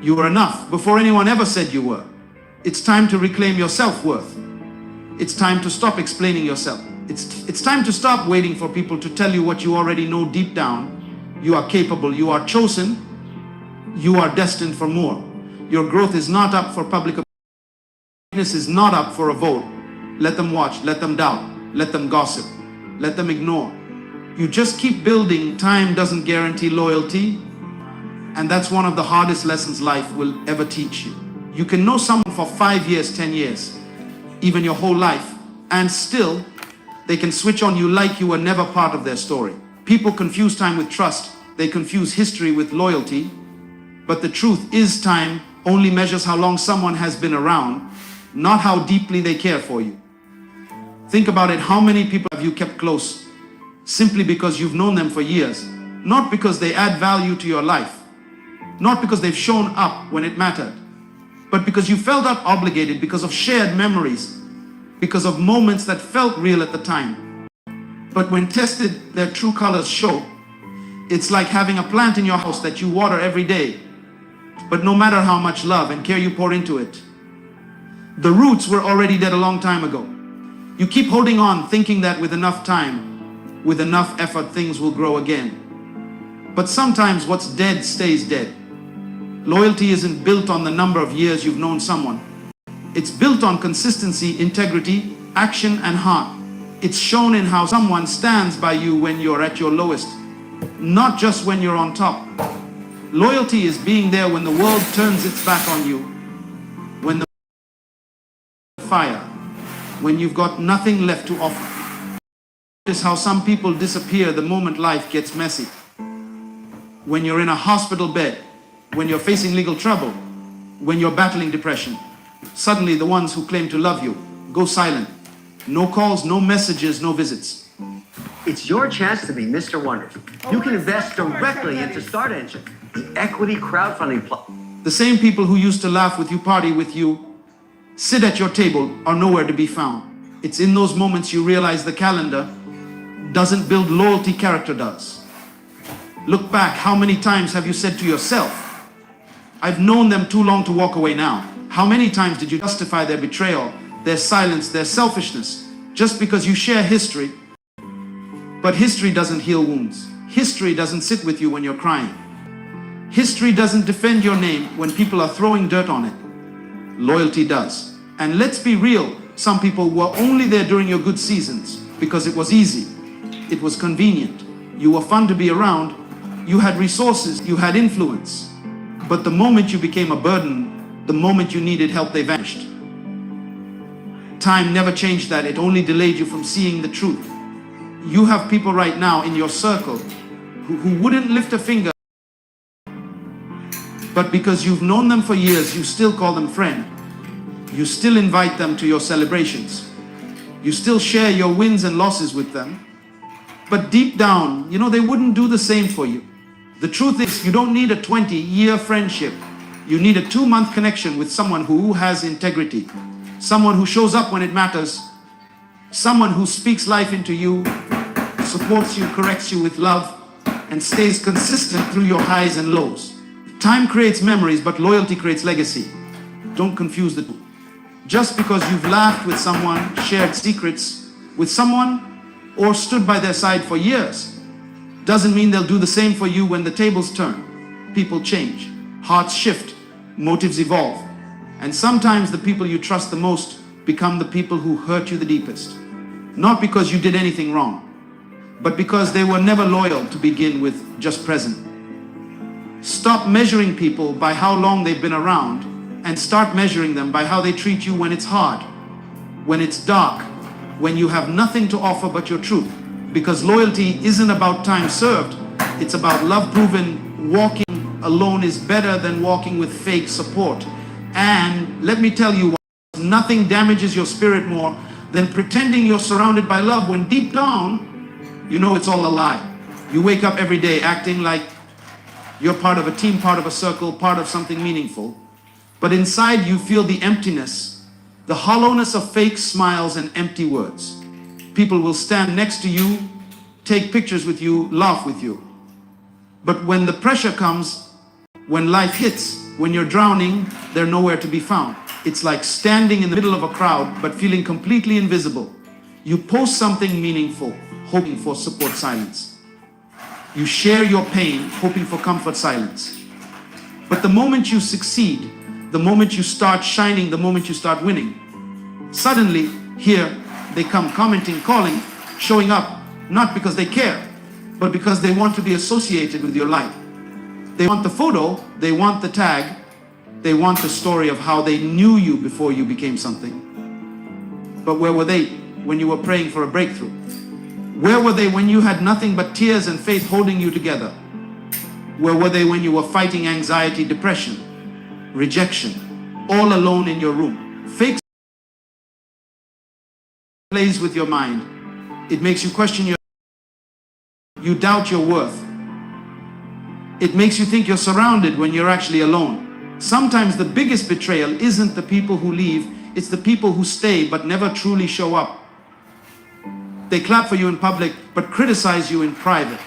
You were enough before anyone ever said you were. It's time to reclaim your self-worth. It's time to stop explaining yourself. It's time to stop waiting for people to tell you what you already know deep down. You are capable, you are chosen, you are destined for more. Your growth is not up for public opinion. Greatness is not up for a vote. Let them watch, let them doubt, let them gossip, let them ignore. You just keep building. Time doesn't guarantee loyalty. And that's one of the hardest lessons life will ever teach you. You can know someone for 5 years, 10 years, even your whole life, and still they can switch on you like you were never part of their story. People confuse time with trust. They confuse history with loyalty. But the truth is, time only measures how long someone has been around, not how deeply they care for you. Think about it. How many people have you kept close simply because you've known them for years? Not because they add value to your life, not because they've shown up when it mattered, but because you felt out obligated, because of shared memories, because of moments that felt real at the time. But when tested, their true colors show. It's like having a plant in your house that you water every day, but no matter how much love and care you pour into it, the roots were already dead a long time ago. You keep holding on, thinking that with enough time, with enough effort, things will grow again. But sometimes what's dead stays dead. Loyalty isn't built on the number of years you've known someone. It's built on consistency, integrity, action, and heart. It's shown in how someone stands by you when you're at your lowest, not just when you're on top. Loyalty is being there when the world turns its back on you, when the fire, when you've got nothing left to offer. Notice how some people disappear the moment life gets messy. When you're in a hospital bed, when you're facing legal trouble, when you're battling depression, suddenly the ones who claim to love you go silent. No calls, no messages, no visits. It's your chance to be Mr. Wonderful. You can invest directly into Start Engine, the equity crowdfunding platform. The same people who used to laugh with you, party with you, sit at your table are nowhere to be found. It's in those moments you realize the calendar doesn't build loyalty, character does. Look back, how many times have you said to yourself, I've known them too long to walk away now? How many times did you justify their betrayal, their silence, their selfishness, just because you share history? But history doesn't heal wounds. History doesn't sit with you when you're crying. History doesn't defend your name when people are throwing dirt on it. Loyalty does. And let's be real, some people were only there during your good seasons because it was easy, it was convenient, you were fun to be around, you had resources, you had influence. But the moment you became a burden, the moment you needed help, they vanished. Time never changed that. It only delayed you from seeing the truth. You have people right now in your circle who wouldn't lift a finger, but because you've known them for years, you still call them friend. You still invite them to your celebrations. You still share your wins and losses with them. But deep down, you know, they wouldn't do the same for you. The truth is, you don't need a 20-year friendship. You need a 2-month connection with someone who has integrity. Someone who shows up when it matters. Someone who speaks life into you, supports you, corrects you with love, and stays consistent through your highs and lows. Time creates memories, but loyalty creates legacy. Don't confuse the two. Just because you've laughed with someone, shared secrets with someone, or stood by their side for years, doesn't mean they'll do the same for you when the tables turn. People change, hearts shift, motives evolve. And sometimes the people you trust the most become the people who hurt you the deepest. Not because you did anything wrong, but because they were never loyal to begin with, just present. Stop measuring people by how long they've been around and start measuring them by how they treat you when it's hard, when it's dark, when you have nothing to offer but your truth. Because loyalty isn't about time served, it's about love proven. Walking alone is better than walking with fake support. And let me tell you, nothing damages your spirit more than pretending you're surrounded by love when deep down, you know it's all a lie. You wake up every day acting like you're part of a team, part of a circle, part of something meaningful. But inside you feel the emptiness, the hollowness of fake smiles and empty words. People will stand next to you, take pictures with you, laugh with you. But when the pressure comes, when life hits, when you're drowning, they're nowhere to be found. It's like standing in the middle of a crowd, but feeling completely invisible. You post something meaningful, hoping for support, silence. You share your pain, hoping for comfort, silence. But the moment you succeed, the moment you start shining, the moment you start winning, suddenly here they come commenting, calling, showing up, not because they care, but because they want to be associated with your life. They want the photo, they want the tag, they want the story of how they knew you before you became something. But where were they when you were praying for a breakthrough? Where were they when you had nothing but tears and faith holding you together? Where were they when you were fighting anxiety, depression, rejection, all alone in your room? Fake plays with your mind. It makes you question you doubt your worth. It makes you think you're surrounded when you're actually alone. Sometimes the biggest betrayal isn't the people who leave, it's the people who stay but never truly show up. They clap for you in public but criticize you in private.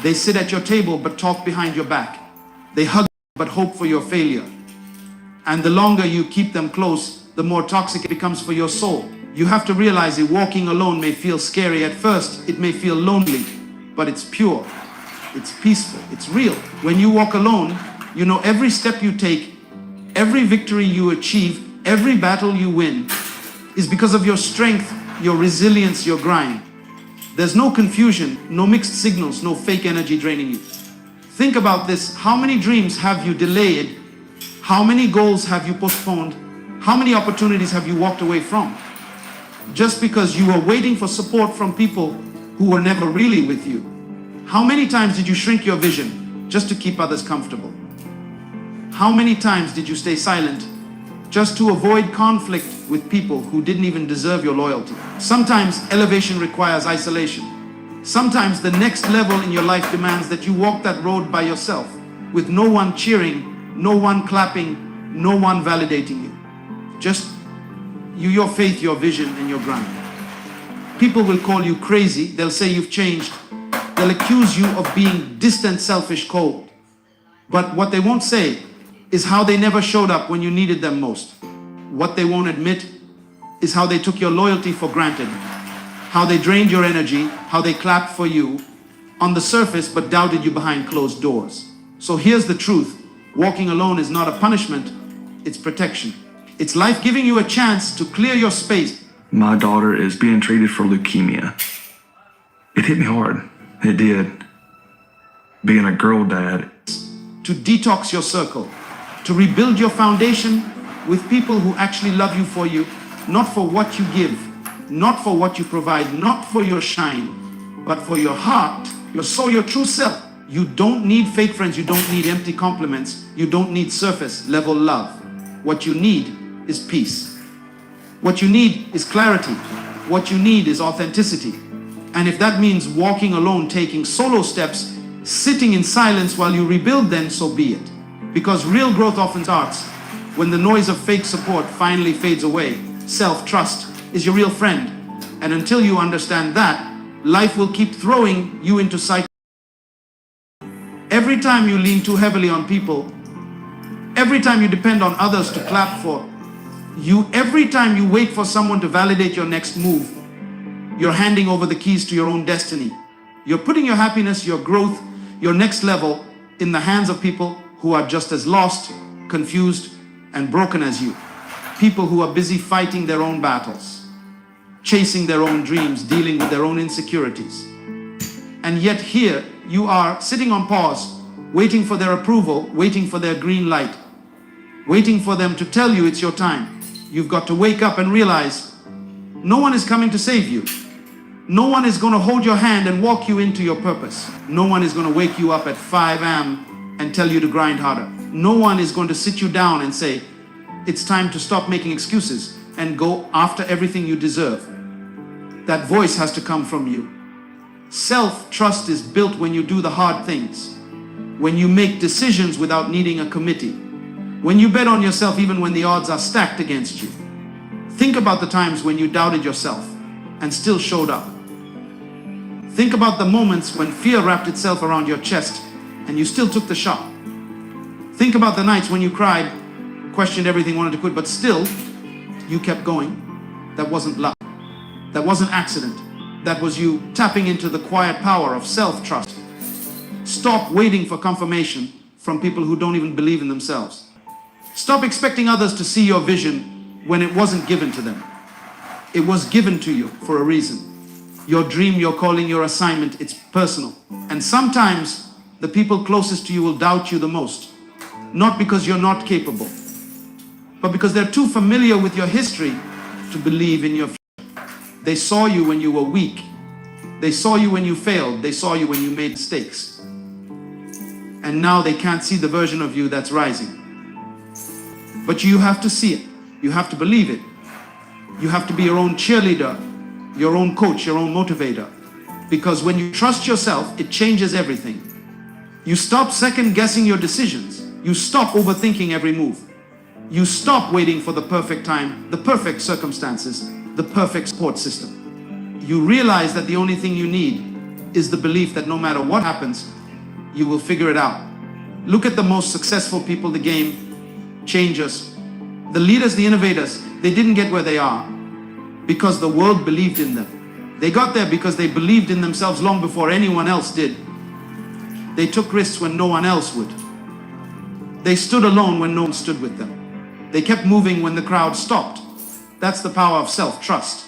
They sit at your table but talk behind your back. They hug but hope for your failure. And the longer you keep them close, the more toxic it becomes for your soul. You have to realize that walking alone may feel scary at first. It may feel lonely, but it's pure. It's peaceful. It's real. When you walk alone, you know every step you take, every victory you achieve, every battle you win is because of your strength, your resilience, your grind. There's no confusion, no mixed signals, no fake energy draining you. Think about this. How many dreams have you delayed? How many goals have you postponed? How many opportunities have you walked away from? Just because you were waiting for support from people who were never really with you. How many times did you shrink your vision just to keep others comfortable? How many times did you stay silent just to avoid conflict with people who didn't even deserve your loyalty? Sometimes elevation requires isolation. Sometimes the next level in your life demands that you walk that road by yourself, with no one cheering, no one clapping, no one validating you. Just you, your faith, your vision, and your grind. People will call you crazy. They'll say you've changed. They'll accuse you of being distant, selfish, cold. But what they won't say is how they never showed up when you needed them most. What they won't admit is how they took your loyalty for granted, how they drained your energy, how they clapped for you on the surface but doubted you behind closed doors. So here's the truth. Walking alone is not a punishment, it's protection. It's life giving you a chance to clear your space. My daughter is being treated for leukemia. It hit me hard. It did. Being a girl dad. To detox your circle, to rebuild your foundation with people who actually love you for you, not for what you give, not for what you provide, not for your shine, but for your heart, your soul, your true self. You don't need fake friends. You don't need empty compliments. You don't need surface level love. What you need is peace. What you need is clarity. What you need is authenticity. And if that means walking alone, taking solo steps, sitting in silence while you rebuild, then so be it. Because real growth often starts when the noise of fake support finally fades away. Self-trust is your real friend. And until you understand that, life will keep throwing you into cycles. Every time you lean too heavily on people, every time you depend on others to clap for you, every time you wait for someone to validate your next move, you're handing over the keys to your own destiny. You're putting your happiness, your growth, your next level in the hands of people who are just as lost, confused, and broken as you. People who are busy fighting their own battles, chasing their own dreams, dealing with their own insecurities. And yet here you are sitting on pause, waiting for their approval, waiting for their green light, waiting for them to tell you it's your time. You've got to wake up and realize no one is coming to save you. No one is going to hold your hand and walk you into your purpose. No one is going to wake you up at 5 a.m. and tell you to grind harder. No one is going to sit you down and say, it's time to stop making excuses and go after everything you deserve. That voice has to come from you. Self-trust is built when you do the hard things, when you make decisions without needing a committee, when you bet on yourself even when the odds are stacked against you. Think about the times when you doubted yourself and still showed up. Think about the moments when fear wrapped itself around your chest and you still took the shot. Think about the nights when you cried, questioned everything, wanted to quit, but still you kept going. That wasn't luck. That wasn't accident. That was you tapping into the quiet power of self-trust. Stop waiting for confirmation from people who don't even believe in themselves. Stop expecting others to see your vision when it wasn't given to them. It was given to you for a reason. Your dream, your calling, your assignment, it's personal. And sometimes the people closest to you will doubt you the most. Not because you're not capable, but because they're too familiar with your history to believe in your future. They saw you when you were weak. They saw you when you failed. They saw you when you made mistakes. And now they can't see the version of you that's rising. But you have to see it. You have to believe it. You have to be your own cheerleader, your own coach, your own motivator. Because when you trust yourself, it changes everything. You stop second guessing your decisions. You stop overthinking every move. You stop waiting for the perfect time, the perfect circumstances, the perfect support system. You realize that the only thing you need is the belief that no matter what happens, you will figure it out. Look at the most successful people, the game changers, the leaders, the innovators. They didn't get where they are because the world believed in them. They got there because they believed in themselves long before anyone else did. They took risks when no one else would. They stood alone when no one stood with them. They kept moving when the crowd stopped. That's the power of self-trust.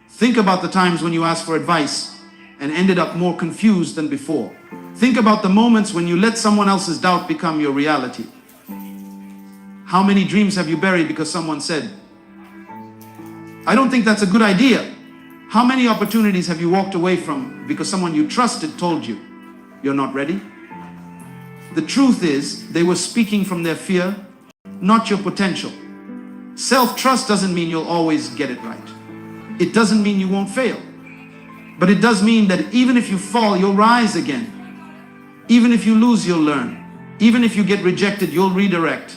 Think about the times when you asked for advice and ended up more confused than before. Think about the moments when you let someone else's doubt become your reality. How many dreams have you buried because someone said, "I don't think that's a good idea"? How many opportunities have you walked away from because someone you trusted told you, "You're not ready"? The truth is, they were speaking from their fear, not your potential. Self-trust doesn't mean you'll always get it right. It doesn't mean you won't fail. But it does mean that even if you fall, you'll rise again. Even if you lose, you'll learn. Even if you get rejected, you'll redirect.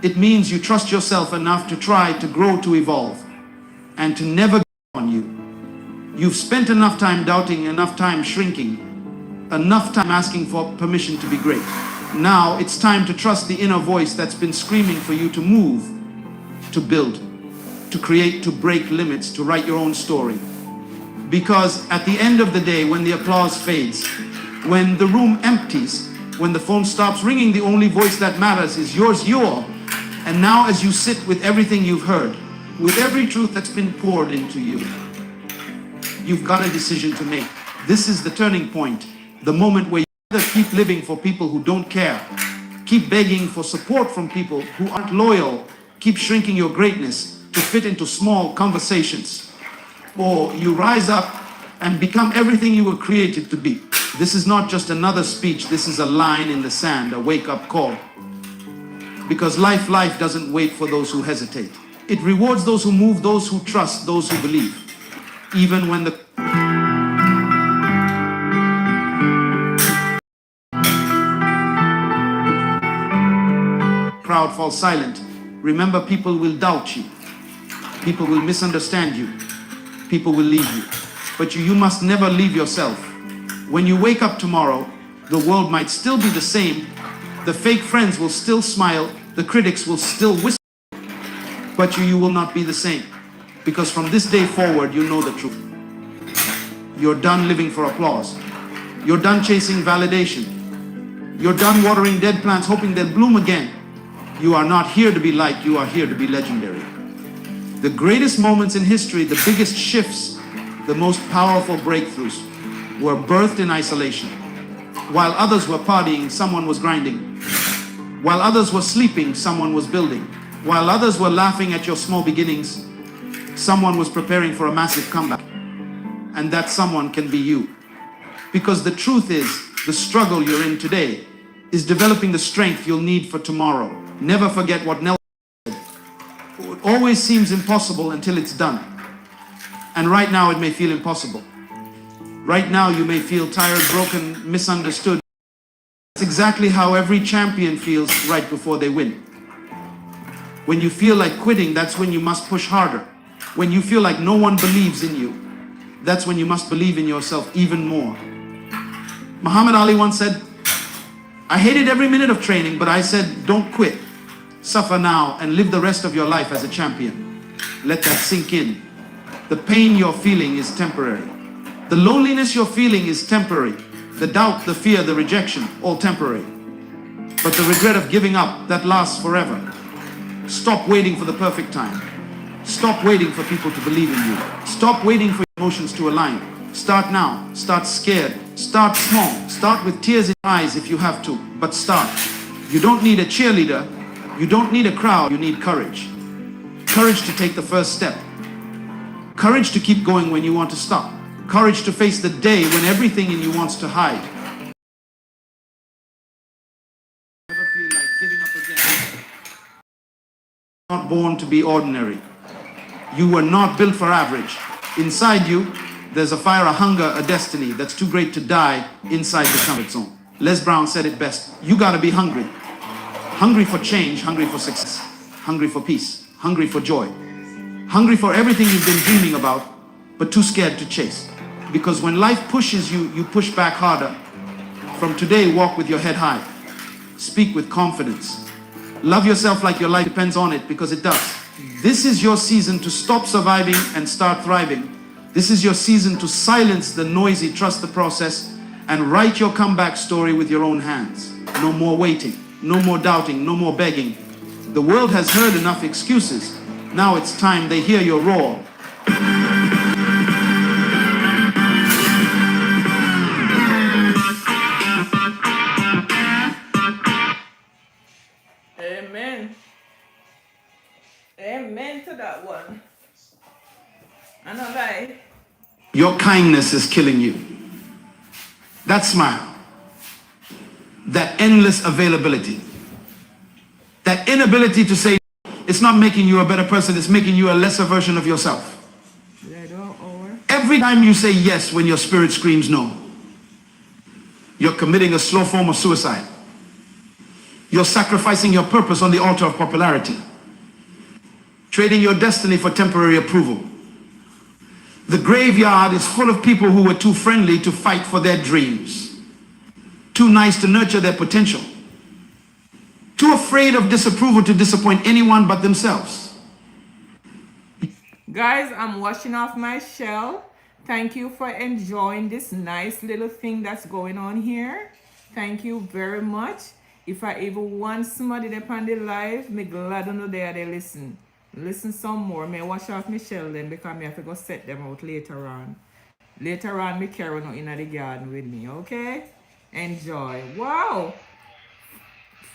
It means you trust yourself enough to try to grow, to evolve, and to never give on you. You've spent enough time doubting, enough time shrinking, enough time asking for permission to be great. Now it's time to trust the inner voice that's been screaming for you to move, to build, to create, to break limits, to write your own story. Because at the end of the day, when the applause fades, when the room empties, when the phone stops ringing, the only voice that matters is yours, And now as you sit with everything you've heard, with every truth that's been poured into you, you've got a decision to make. This is the turning point, the moment where you either keep living for people who don't care, keep begging for support from people who aren't loyal, keep shrinking your greatness to fit into small conversations, or you rise up and become everything you were created to be. This is not just another speech, this is a line in the sand, a wake-up call. Because life doesn't wait for those who hesitate. It rewards those who move, those who trust, those who believe. Even when the crowd falls silent, remember, people will doubt you. People will misunderstand you. People will leave you. But you must never leave yourself. When you wake up tomorrow, the world might still be the same. The fake friends will still smile. The critics will still whisper. But you will not be the same. Because from this day forward, you know the truth. You're done living for applause. You're done chasing validation. You're done watering dead plants hoping they'll bloom again. You are not here to be liked. You are here to be legendary. The greatest moments in history, the biggest shifts, the most powerful breakthroughs were birthed in isolation. While others were partying, someone was grinding. While others were sleeping, someone was building. While others were laughing at your small beginnings, someone was preparing for a massive comeback. And that someone can be you. Because the truth is, the struggle you're in today is developing the strength you'll need for tomorrow. Never forget what Nelson said. It always seems impossible until it's done. And right now it may feel impossible. Right now you may feel tired, broken, misunderstood. That's exactly how every champion feels right before they win. When you feel like quitting, that's when you must push harder. When you feel like no one believes in you, that's when you must believe in yourself even more. Muhammad Ali once said, "I hated every minute of training, but I said, don't quit. Suffer now and live the rest of your life as a champion." Let that sink in. The pain you're feeling is temporary. The loneliness you're feeling is temporary. The doubt, the fear, the rejection, all temporary. But the regret of giving up, that lasts forever. Stop waiting for the perfect time. Stop waiting for people to believe in you. Stop waiting for emotions to align. Start now. Start scared. Start small. Start with tears in your eyes if you have to, but start. You don't need a cheerleader. You don't need a crowd. You need courage. Courage to take the first step. Courage to keep going when you want to stop. Courage to face the day when everything in you wants to hide. Never feel like giving up again. Not born to be ordinary. You were not built for average. Inside you, there's a fire, a hunger, a destiny that's too great to die inside the comfort zone. Les Brown said it best. You gotta be hungry. Hungry for change, hungry for success, hungry for peace, hungry for joy. Hungry for everything you've been dreaming about, but too scared to chase. Because when life pushes you, you push back harder. From today, walk with your head high. Speak with confidence. Love yourself like your life depends on it, because it does. This is your season to stop surviving and start thriving. This is your season to silence the noisy, trust the process, and write your comeback story with your own hands. No more waiting, no more doubting, no more begging. The world has heard enough excuses. Now it's time they hear your roar. Amen. Amen to that one. I know lie. Your kindness is killing you. That smile, that endless availability, that inability to say, it's not making you a better person, it's making you a lesser version of yourself. Every time you say yes when your spirit screams no, you're committing a slow form of suicide. You're sacrificing your purpose on the altar of popularity, trading your destiny for temporary approval. The graveyard is full of people who were too friendly to fight for their dreams, too nice to nurture their potential, too afraid of disapproval to disappoint anyone but themselves. Guys, I'm washing off my shell. Thank you for enjoying this nice little thing that's going on here. Thank you very much. If I ever want somebody upon the live, me glad to know they listen. Listen some more. May wash off my shell then, because me have to go set them out later on. Later on, me carry on in the garden with me, okay? Enjoy. Wow!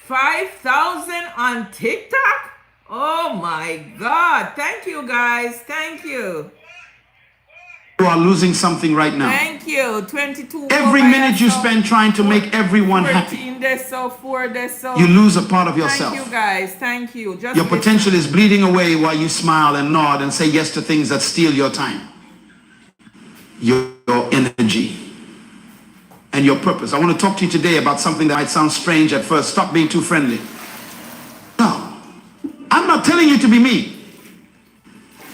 5,000 on TikTok? Oh my God. Thank you, guys. Thank you. You are losing something right now. Thank you. 22. Every minute you spend trying to make everyone happy, you lose a part of yourself. Thank you, guys. Thank you. Just your potential is bleeding away while you smile and nod and say yes to things that steal your time, your energy, and your purpose. I want to talk to you today about something that might sound strange at first. Stop being too friendly. No, I'm not telling you to be me.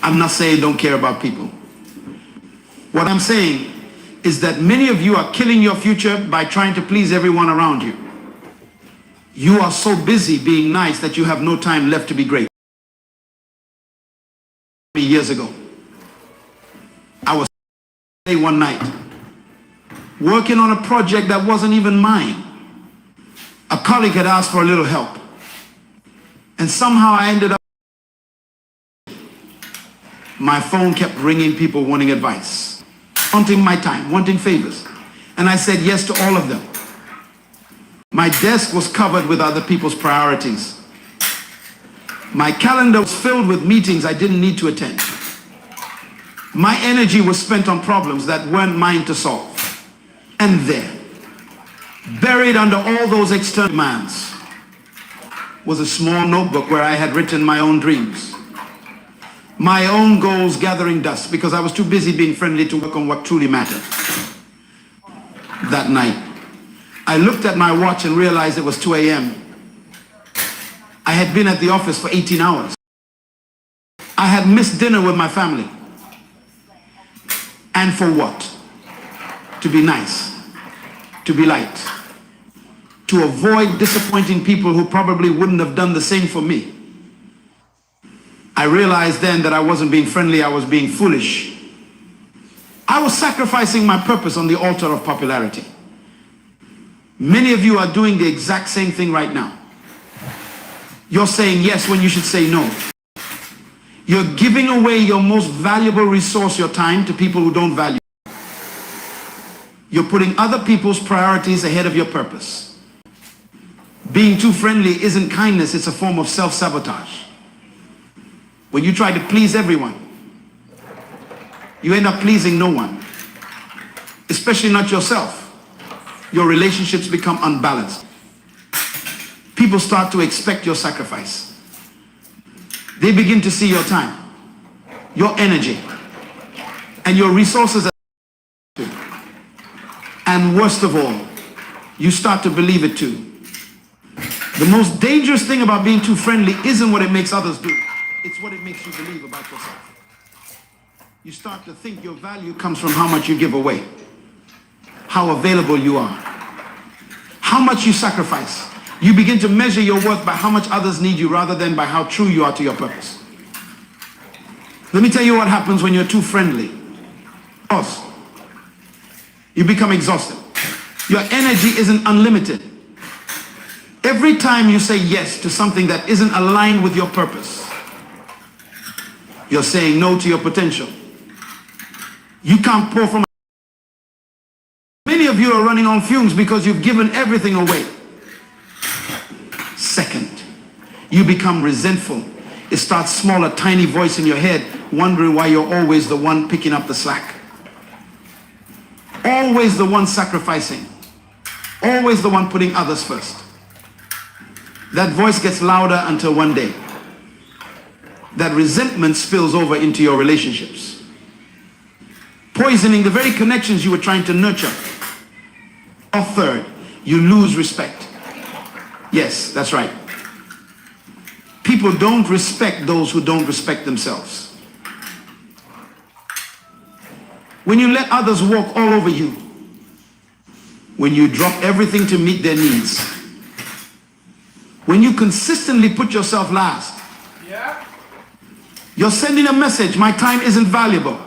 I'm not saying don't care about people. What I'm saying is that many of you are killing your future by trying to please everyone around you. You are so busy being nice that you have no time left to be great. Years ago, I was one night working on a project that wasn't even mine. A colleague had asked for a little help, and somehow I ended up, my phone kept ringing, people wanting advice, wanting my time, wanting favors. And I said yes to all of them. My desk was covered with other people's priorities. My calendar was filled with meetings I didn't need to attend. My energy was spent on problems that weren't mine to solve. And there, buried under all those external demands, was a small notebook where I had written my own dreams, my own goals gathering dust, because I was too busy being friendly to work on what truly mattered. That night, I looked at my watch and realized it was 2 a.m. I had been at the office for 18 hours. I had missed dinner with my family. And for what? To be nice, to be liked, to avoid disappointing people who probably wouldn't have done the same for me. I realized then that I wasn't being friendly, I was being foolish. I was sacrificing my purpose on the altar of popularity. Many of you are doing the exact same thing right now. You're saying yes when you should say no. You're giving away your most valuable resource, your time, to people who don't value it. You're putting other people's priorities ahead of your purpose. Being too friendly isn't kindness, it's a form of self-sabotage. When you try to please everyone, you end up pleasing no one. especially not yourself, your relationships become unbalanced. People start to expect your sacrifice. They begin to see your time, your energy, and your resources. And worst of all, you start to believe it too. The most dangerous thing about being too friendly isn't what it makes others do. It's what it makes you believe about yourself. You start to think your value comes from how much you give away, how available you are, how much you sacrifice. You begin to measure your worth by how much others need you rather than by how true you are to your purpose. Let me tell you what happens when you're too friendly. You become exhausted. Your energy isn't unlimited. Every time you say yes to something that isn't aligned with your purpose, you're saying no to your potential. You can't pour from. Many of you are running on fumes because you've given everything away. Second, you become resentful. It starts small, a tiny voice in your head, wondering why you're always the one picking up the slack. Always the one sacrificing. Always the one putting others first. That voice gets louder until one day that resentment spills over into your relationships, poisoning the very connections you were trying to nurture. Or third, you lose respect. Yes, that's right. People don't respect those who don't respect themselves. When you let others walk all over you, when you drop everything to meet their needs, when you consistently put yourself last, you're sending a message: my time isn't valuable.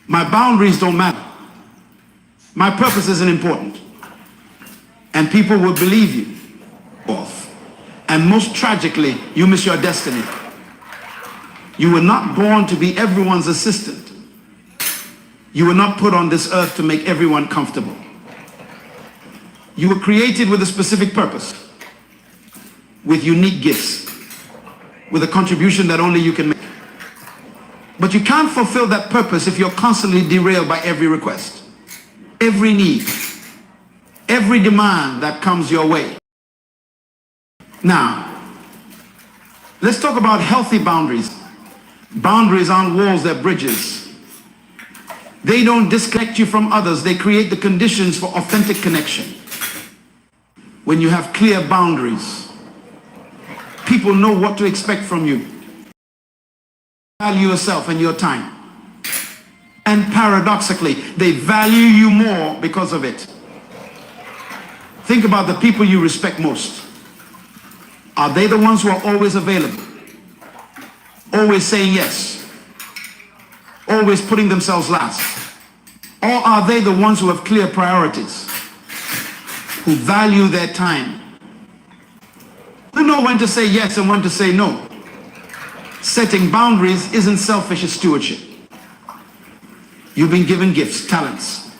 My boundaries don't matter. My purpose isn't important. And people will believe you off. And most tragically, you miss your destiny. You were not born to be everyone's assistant. You were not put on this earth to make everyone comfortable. You were created with a specific purpose, with unique gifts, with a contribution that only you can make. But you can't fulfill that purpose if you're constantly derailed by every request, every need, every demand that comes your way. Now, let's talk about healthy boundaries. Boundaries aren't walls, they're bridges. They don't disconnect you from others. They create the conditions for authentic connection. When you have clear boundaries, people know what to expect from you. Value yourself and your time. And paradoxically, they value you more because of it. Think about the people you respect most. Are they the ones who are always available? Always saying yes? Always putting themselves last? Or are they the ones who have clear priorities? Who value their time? Who know when to say yes and when to say no? Setting boundaries isn't selfish, it's stewardship. You've been given gifts, talents,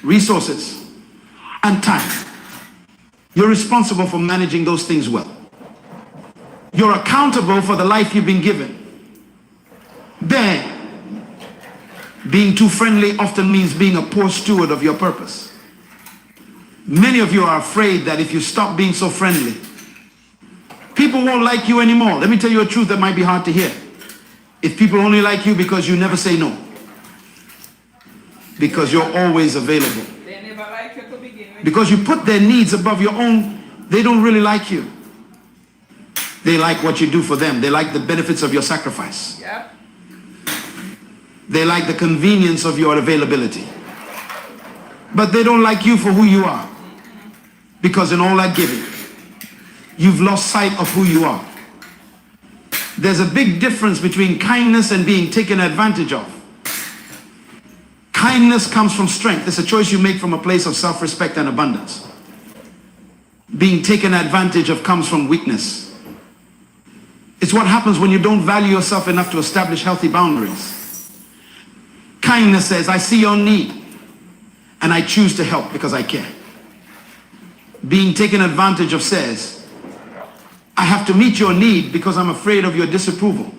resources, and time. You're responsible for managing those things well. You're accountable for the life you've been given. Then, being too friendly often means being a poor steward of your purpose. Many of you are afraid that if you stop being so friendly, people won't like you anymore. Let me tell you a truth that might be hard to hear. If people only like you because you never say no, because you're always available, They never like you to begin with. because you put their needs above your own, they don't really like you. They like what you do for them. They like the benefits of your sacrifice. Yep. They like the convenience of your availability. But they don't like you for who you are. Because in all that giving, you've lost sight of who you are. There's a big difference between kindness and being taken advantage of. Kindness comes from strength. It's a choice you make from a place of self-respect and abundance. Being taken advantage of comes from weakness. It's what happens when you don't value yourself enough to establish healthy boundaries. Kindness says, I see your need, and I choose to help because I care. Being taken advantage of says, I have to meet your need because I'm afraid of your disapproval.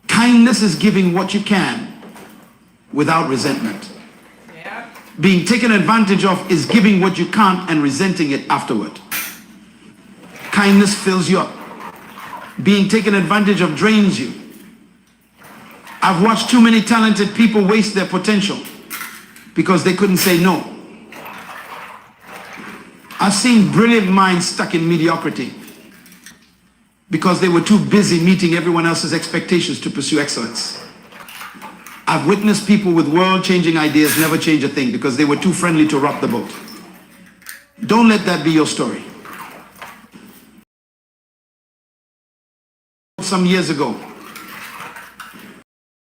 Kindness is giving what you can without resentment. Being taken advantage of is giving what you can't and resenting it afterward. Kindness fills you up. Being taken advantage of drains you. I've watched too many talented people waste their potential because they couldn't say no. I've seen brilliant minds stuck in mediocrity because they were too busy meeting everyone else's expectations to pursue excellence. I've witnessed people with world-changing ideas never change a thing because they were too friendly to rock the boat. Don't let that be your story. Some years ago,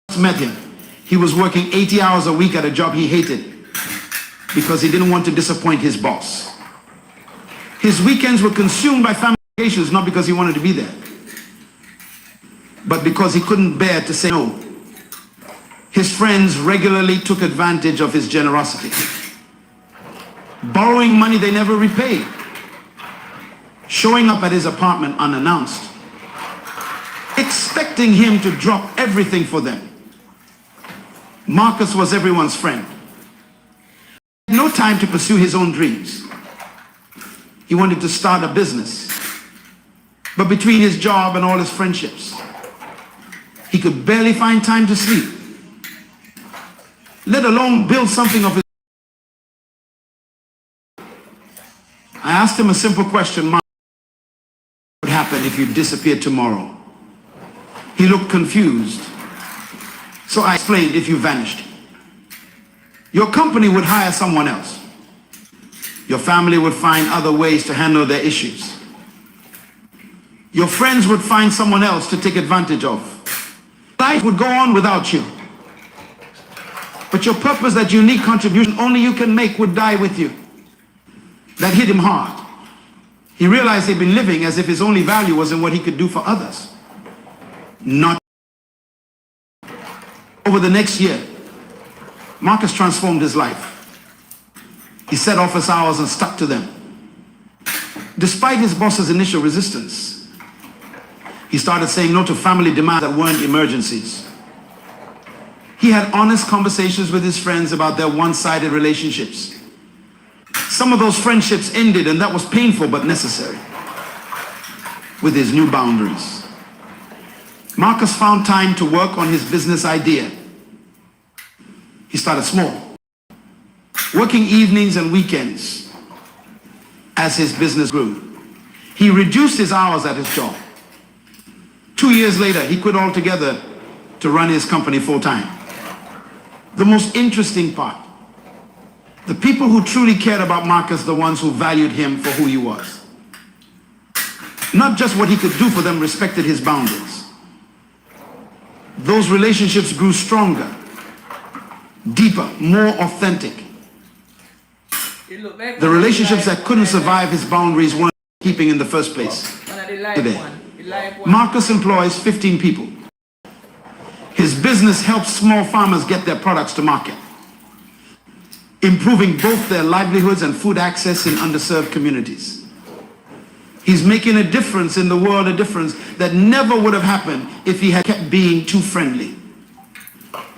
I met him. He was working 80 hours a week at a job he hated because he didn't want to disappoint his boss. His weekends were consumed by family obligations, not because he wanted to be there, but because he couldn't bear to say no. His friends regularly took advantage of his generosity, borrowing money they never repaid, showing up at his apartment unannounced, expecting him to drop everything for them. Marcus was everyone's friend. He had no time to pursue his own dreams. He wanted to start a business, but between his job and all his friendships, he could barely find time to sleep, let alone build something of his own. I asked him a simple question: Mark, what would happen if you disappeared tomorrow? He looked confused. So I explained, if you vanished, your company would hire someone else. Your family would find other ways to handle their issues. Your friends would find someone else to take advantage of. Life would go on without you. But your purpose, that unique contribution only you can make, would die with you. That hit him hard. He realized he'd been living as if his only value was in what he could do for others. Not. Over the next year, Marcus transformed his life. He set office hours and stuck to them. Despite his boss's initial resistance, he started saying no to family demands that weren't emergencies. He had honest conversations with his friends about their one-sided relationships. Some of those friendships ended, and that was painful but necessary. With his new boundaries, Marcus found time to work on his business idea. He started small, working evenings and weekends. As his business grew, he reduced his hours at his job. 2 years later, he quit altogether to run his company full-time. The most interesting part, the people who truly cared about Marcus, the ones who valued him for who he was. Not just what he could do for them, respected his boundaries. Those relationships grew stronger, deeper, more authentic. The relationships that couldn't survive his boundaries weren't keeping in the first place. Today, Marcus employs 15 people. His business helps small farmers get their products to market, improving both their livelihoods and food access in underserved communities. He's making a difference in the world, a difference that never would have happened if he had kept being too friendly.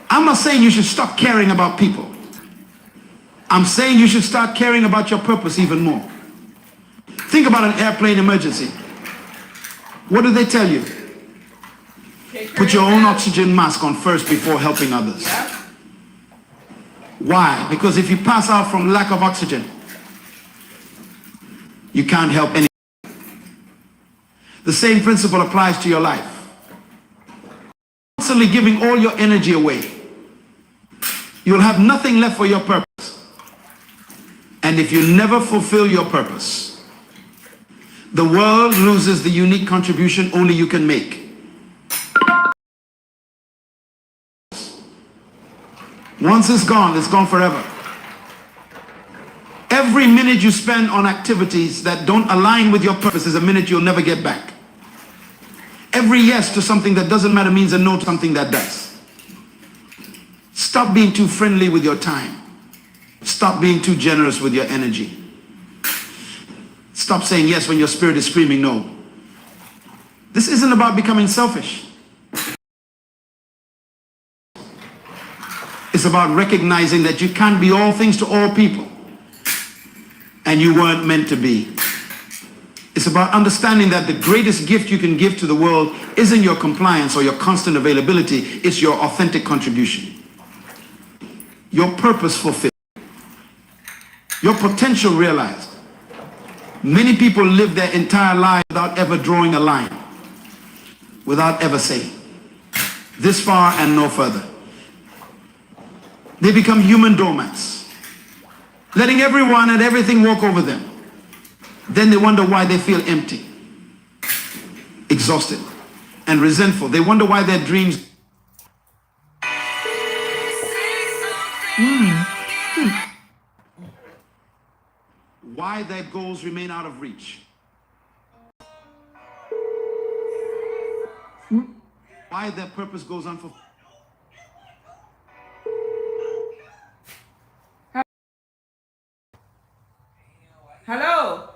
I'm not saying you should stop caring about people. I'm saying you should start caring about your purpose even more. Think about an airplane emergency. What do they tell you? Put your own oxygen mask on first before helping others. Why? Because if you pass out from lack of oxygen, you can't help anyone. The same principle applies to your life. Constantly giving all your energy away, you'll have nothing left for your purpose. And if you never fulfill your purpose, the world loses the unique contribution only you can make. Once it's gone forever. Every minute you spend on activities that don't align with your purpose is a minute you'll never get back. Every yes to something that doesn't matter means a no to something that does. Stop being too friendly with your time. Stop being too generous with your energy. Stop saying yes when your spirit is screaming no. This isn't about becoming selfish. It's It's about recognizing that you can't be all things to all people, and you weren't meant to be. It's about understanding that the greatest gift you can give to the world isn't your compliance or your constant availability, it's your authentic contribution. Your purpose fulfilled. Your potential realized. Many people live their entire life without ever drawing a line, without ever saying, this far and no further. They become human doormats, letting everyone and everything walk over them. Then they wonder why they feel empty, exhausted, and resentful. They wonder why their dreams... Why their goals remain out of reach. Why their purpose goes unfulfilled. Hello?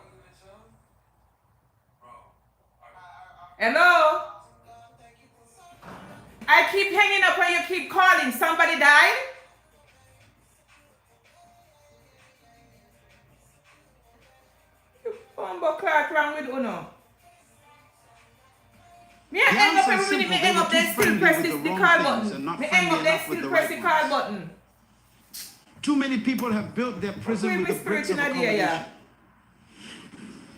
Hello? I keep hanging up when you keep calling. Somebody died? What wrong with Uno? Me I hang up every minute, me hang up, then still press the call button. Me hang up, then still press the call button. Too many people have built their prison with the bricks of accommodation. Yeah.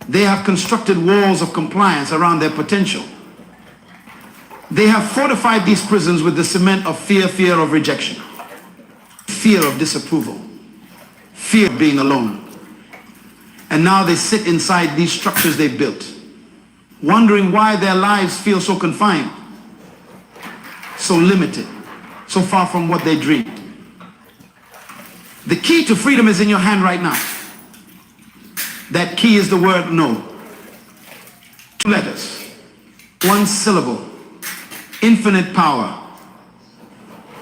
They have constructed walls of compliance around their potential. They have fortified these prisons with the cement of fear, fear of rejection, fear of disapproval, fear of being alone. And now they sit inside these structures they've built, wondering why their lives feel so confined, so limited, so far from what they dreamed. The key to freedom is in your hand right now. That key is the word no. 2 letters, 1 syllable, infinite power.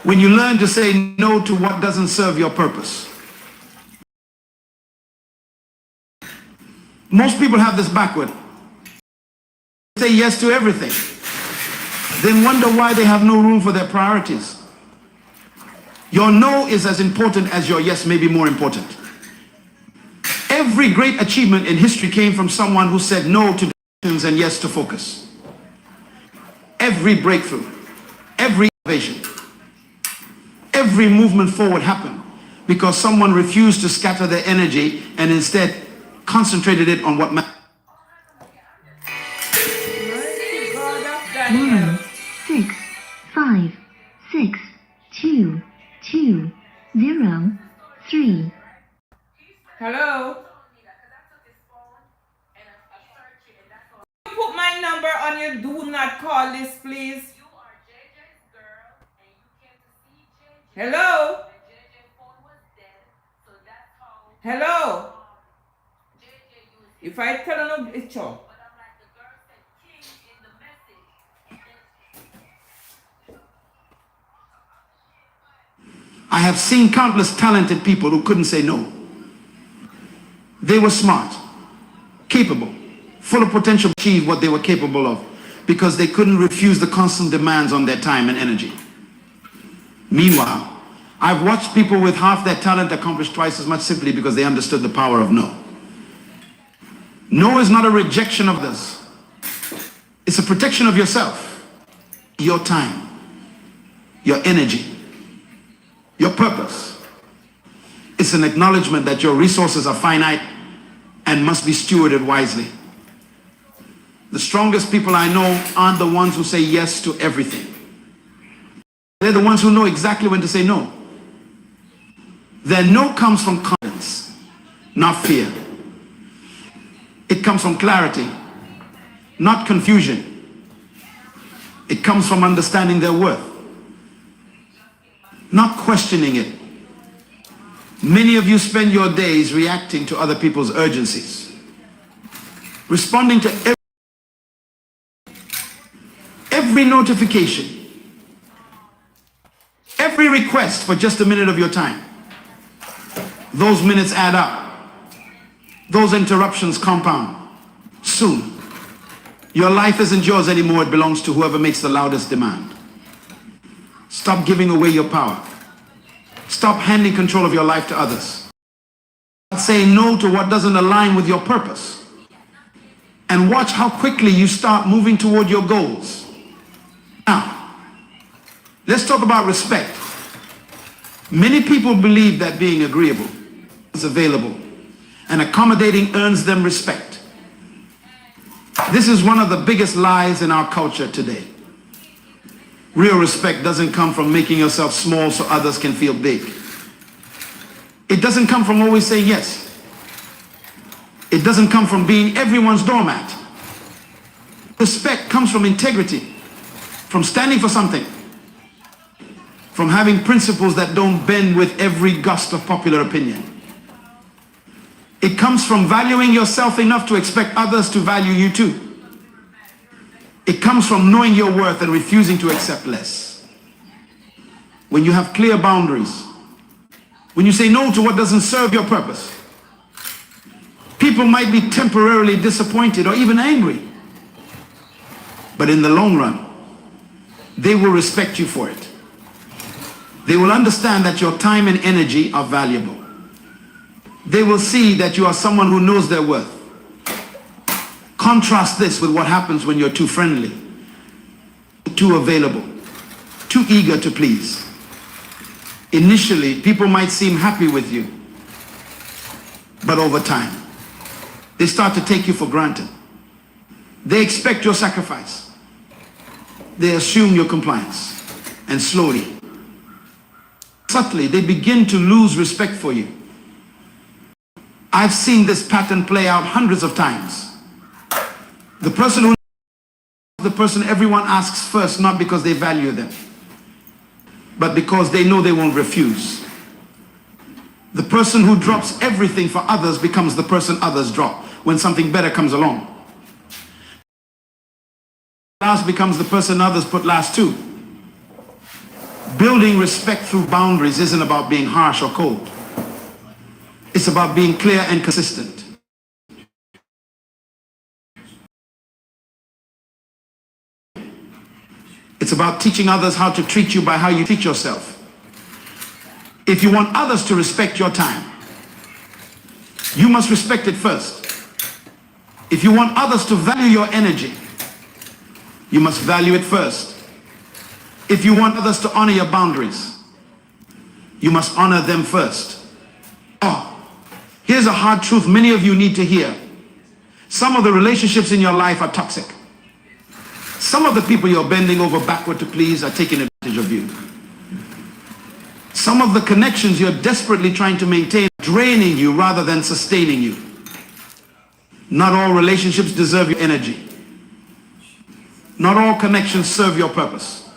When you learn to say no to what doesn't serve your purpose. Most people have this backward. Say yes to everything. Then wonder why they have no room for their priorities. Your no is as important as your yes, maybe more important. Every great achievement in history came from someone who said no to distractions and yes to focus. Every breakthrough, every innovation, every movement forward happened because someone refused to scatter their energy and instead concentrated it on what mattered. 1 6 5 6 2 2 0 3. Hello? Put my number on your do not call list, please. Hello? Hello? If I tell you, it's all. I have seen countless talented people who couldn't say no. They were smart, capable, full of potential to achieve what they were capable of because they couldn't refuse the constant demands on their time and energy. Meanwhile, I've watched people with half their talent accomplish twice as much simply because they understood the power of no. No is not a rejection of others. It's a protection of yourself, your time, your energy, your purpose. It's an acknowledgement that your resources are finite and must be stewarded wisely. The strongest people I know aren't the ones who say yes to everything. They're the ones who know exactly when to say no. Their no comes from confidence, not fear. It comes from clarity, not confusion. It comes from understanding their worth, not questioning it. Many of you spend your days reacting to other people's urgencies, responding to every notification, every request for just a minute of your time. Those minutes add up. Those interruptions compound. Soon, your life isn't yours anymore. It belongs to whoever makes the loudest demand. Stop giving away your power. Stop handing control of your life to others. Say no to what doesn't align with your purpose. And watch how quickly you start moving toward your goals. Now, let's talk about respect. Many people believe that being agreeable is available and accommodating earns them respect. This is one of the biggest lies in our culture today. Real respect doesn't come from making yourself small so others can feel big. It doesn't come from always saying yes. It doesn't come from being everyone's doormat. Respect comes from integrity, from standing for something, from having principles that don't bend with every gust of popular opinion. It comes from valuing yourself enough to expect others to value you too. It comes from knowing your worth and refusing to accept less. When you have clear boundaries, when you say no to what doesn't serve your purpose, people might be temporarily disappointed or even angry. But in the long run, they will respect you for it. They will understand that your time and energy are valuable. They will see that you are someone who knows their worth. Contrast this with what happens when you're too friendly, too available, too eager to please. Initially, people might seem happy with you, but over time, they start to take you for granted. They expect your sacrifice. They assume your compliance, and slowly, subtly, they begin to lose respect for you. I've seen this pattern play out hundreds of times. The person everyone asks first, not because they value them, but because they know they won't refuse. The person who drops everything for others becomes the person others drop when something better comes along. Last becomes the person others put last too. Building respect through boundaries isn't about being harsh or cold. It's about being clear and consistent. It's about teaching others how to treat you by how you treat yourself. If you want others to respect your time, you must respect it first. If you want others to value your energy, you must value it first. If you want others to honor your boundaries, you must honor them first. Oh, here's a hard truth many of you need to hear. Some of the relationships in your life are toxic. Some of the people you're bending over backward to please are taking advantage of you. Some of the connections you're desperately trying to maintain are draining you rather than sustaining you. Not all relationships deserve your energy. Not all connections serve your purpose.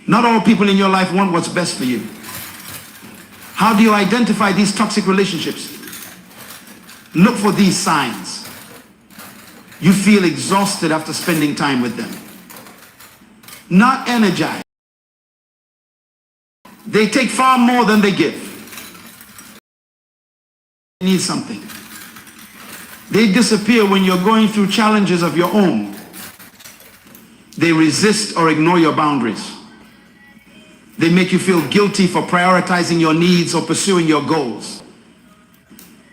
Not all people in your life want what's best for you. How do you identify these toxic relationships? Look for these signs. You feel exhausted after spending time with them. Not energized. They take far more than they give. They need something. They disappear when you're going through challenges of your own. They resist or ignore your boundaries. They make you feel guilty for prioritizing your needs or pursuing your goals.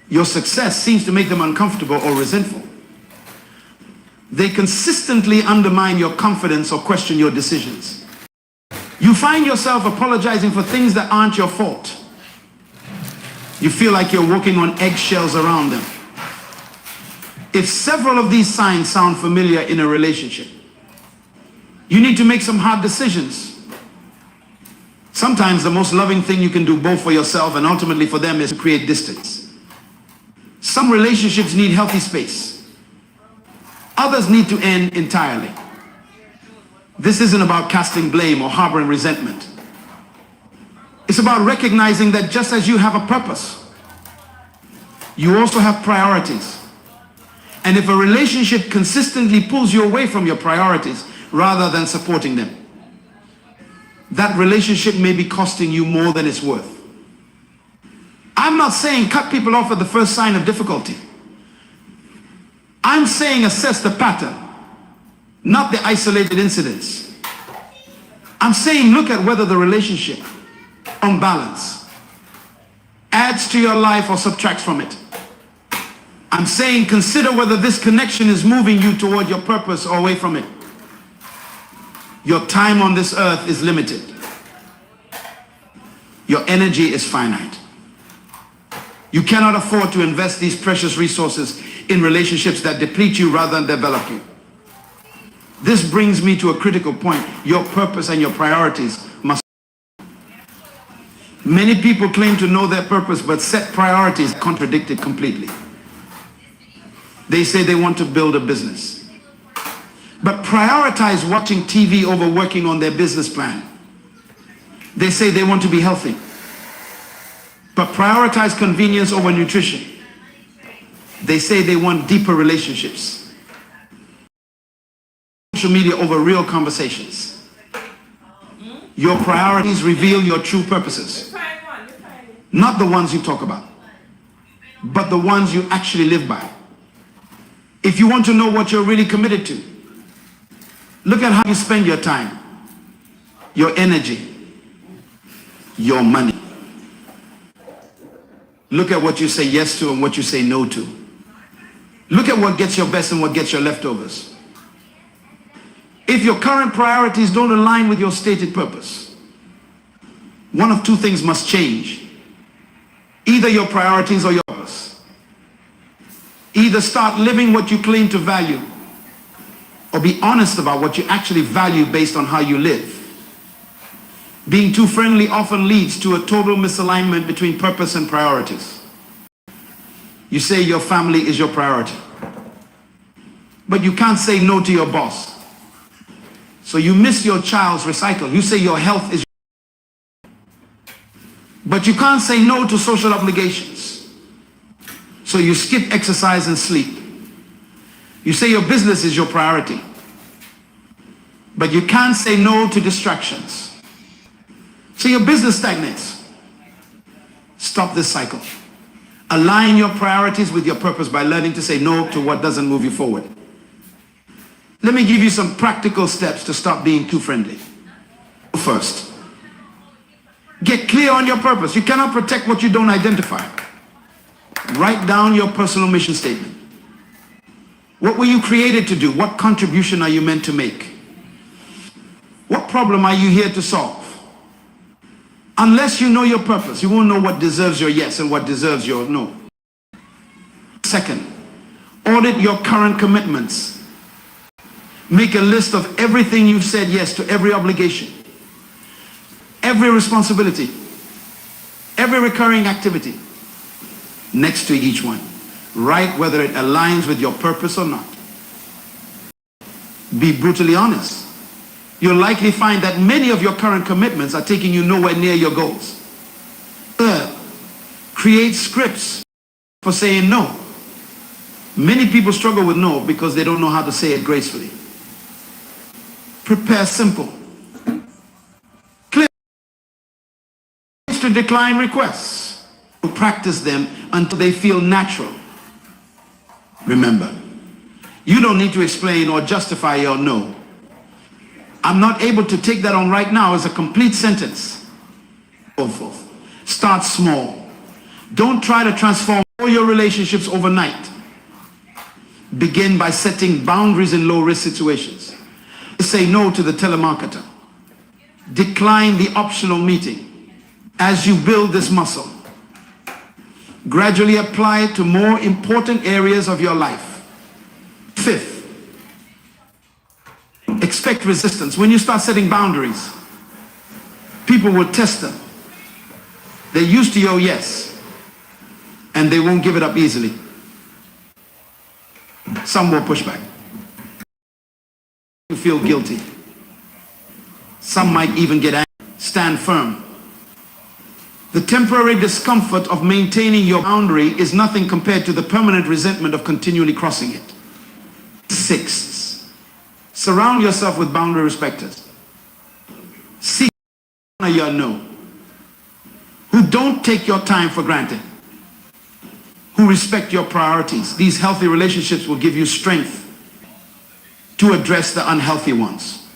Your success seems to make them uncomfortable or resentful. They consistently undermine your confidence or question your decisions. You find yourself apologizing for things that aren't your fault. You feel like you're walking on eggshells around them. If several of these signs sound familiar in a relationship, you need to make some hard decisions. Sometimes the most loving thing you can do both for yourself and ultimately for them is to create distance. Some relationships need healthy space. Others need to end entirely. This isn't about casting blame or harboring resentment. It's about recognizing that just as you have a purpose, you also have priorities. And if a relationship consistently pulls you away from your priorities rather than supporting them, that relationship may be costing you more than it's worth. I'm not saying cut people off at the first sign of difficulty. I'm saying assess the pattern, not the isolated incidents. I'm saying look at whether the relationship on balance, adds to your life or subtracts from it. I'm saying consider whether this connection is moving you toward your purpose or away from it. Your time on this earth is limited. Your energy is finite. You cannot afford to invest these precious resources in relationships that deplete you rather than develop you. This brings me to a critical point. Your purpose and your priorities must. Many people claim to know their purpose, but set priorities contradicted completely. They say they want to build a business, but prioritize watching TV over working on their business plan. They say they want to be healthy, but prioritize convenience over nutrition. They say they want deeper relationships. Social media over real conversations. Your priorities reveal your true purposes. Not the ones you talk about, but the ones you actually live by. If you want to know what you're really committed to, look at how you spend your time, your energy, your money. Look at what you say yes to and what you say no to. Look at what gets your best and what gets your leftovers. If your current priorities don't align with your stated purpose, one of two things must change. Either your priorities or your purpose. Either start living what you claim to value, or be honest about what you actually value based on how you live. Being too friendly often leads to a total misalignment between purpose and priorities. You say your family is your priority, but you can't say no to your boss. So you miss your child's recital. You say your health is but you can't say no to social obligations. So you skip exercise and sleep. You say your business is your priority, but you can't say no to distractions. So your business stagnates. Stop this cycle. Align your priorities with your purpose by learning to say no to what doesn't move you forward. Let me give you some practical steps to stop being too friendly. First, get clear on your purpose. You cannot protect what you don't identify. Write down your personal mission statement. What were you created to do? What contribution are you meant to make? What problem are you here to solve? Unless you know your purpose, you won't know what deserves your yes and what deserves your no. Second, audit your current commitments. Make a list of everything you've said yes to, every obligation, every responsibility, every recurring activity. Next to each one, write whether it aligns with your purpose or not. Be brutally honest. You'll likely find that many of your current commitments are taking you nowhere near your goals. Third, create scripts for saying no. Many people struggle with no because they don't know how to say it gracefully. Prepare simple, clear to decline requests. Practice them until they feel natural. Remember, you don't need to explain or justify your no. I'm not able to take that on right now as a complete sentence. Start small. Don't try to transform all your relationships overnight. Begin by setting boundaries in low-risk situations. Say no to the telemarketer. Decline the optional meeting. As you build this muscle, gradually apply it to more important areas of your life. Fifth, expect resistance. When you start setting boundaries, people will test them. They're used to your yes, and they won't give it up easily. Some will push back. You feel guilty. Some might even get angry. Stand firm. The temporary discomfort of maintaining your boundary is nothing compared to the permanent resentment of continually crossing it. Sixth, surround yourself with boundary respecters. Seek your no, who don't take your time for granted, who respect your priorities. These healthy relationships will give you strength to address the unhealthy ones.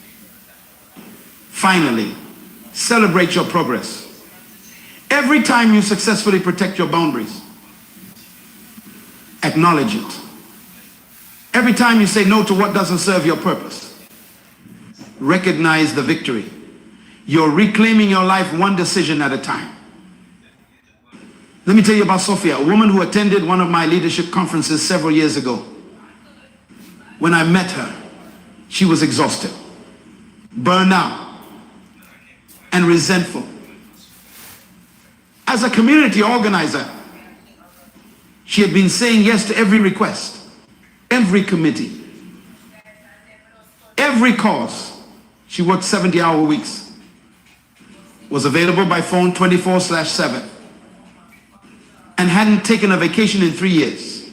Finally, celebrate your progress. Every time you successfully protect your boundaries, acknowledge it. Every time you say no to what doesn't serve your purpose, recognize the victory. You're reclaiming your life one decision at a time. Let me tell you about Sophia, a woman who attended one of my leadership conferences several years ago. When I met her, she was exhausted, burned out, and resentful. As a community organizer, she had been saying yes to every request, every committee, every cause. She worked 70-hour weeks, was available by phone 24/7, and hadn't taken a vacation in 3 years.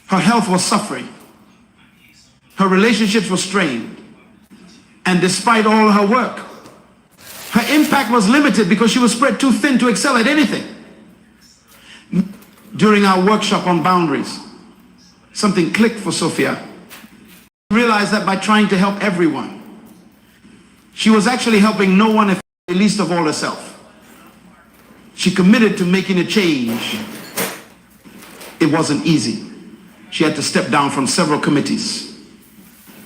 Her health was suffering. Her relationships were strained. And despite all her work, her impact was limited because she was spread too thin to excel at anything. During our workshop on boundaries, something clicked for Sophia. She realized that by trying to help everyone, she was actually helping no one, least of all herself. She committed to making a change. It wasn't easy. She had to step down from several committees.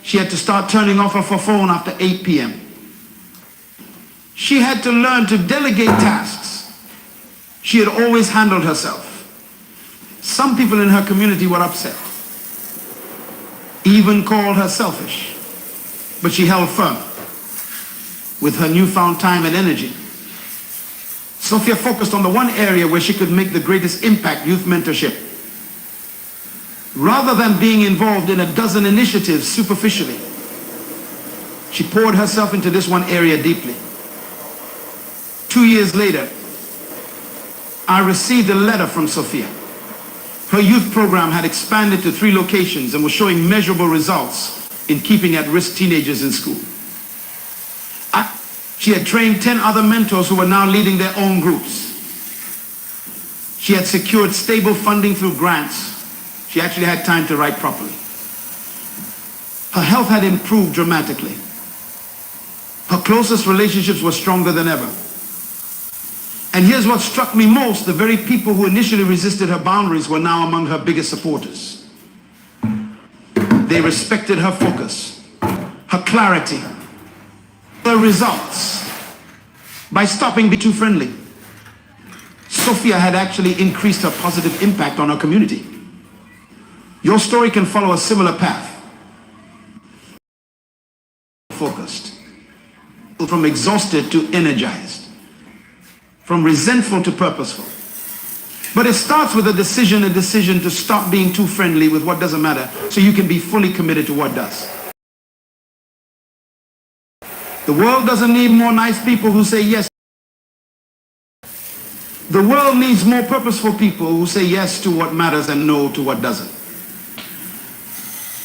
She had to start turning off her phone after 8 p.m. She had to learn to delegate tasks. She had always handled herself. Some people in her community were upset, even called her selfish, but she held firm. With her newfound time and energy, Sophia focused on the one area where she could make the greatest impact: youth mentorship. Rather than being involved in a dozen initiatives superficially, she poured herself into this one area deeply. 2 years later, I received a letter from Sophia. Her youth program had expanded to 3 locations and was showing measurable results in keeping at-risk teenagers in school. She had trained 10 other mentors who were now leading their own groups. She had secured stable funding through grants. She actually had time to write properly. Her health had improved dramatically. Her closest relationships were stronger than ever. And here's what struck me most: the very people who initially resisted her boundaries were now among her biggest supporters. They respected her focus, her clarity, her results. By stopping being too friendly, Sophia had actually increased her positive impact on her community. Your story can follow a similar path. Focused. From exhausted to energized. From resentful to purposeful. But it starts with a decision to stop being too friendly with what doesn't matter, so you can be fully committed to what does. The world doesn't need more nice people who say yes. The world needs more purposeful people who say yes to what matters and no to what doesn't.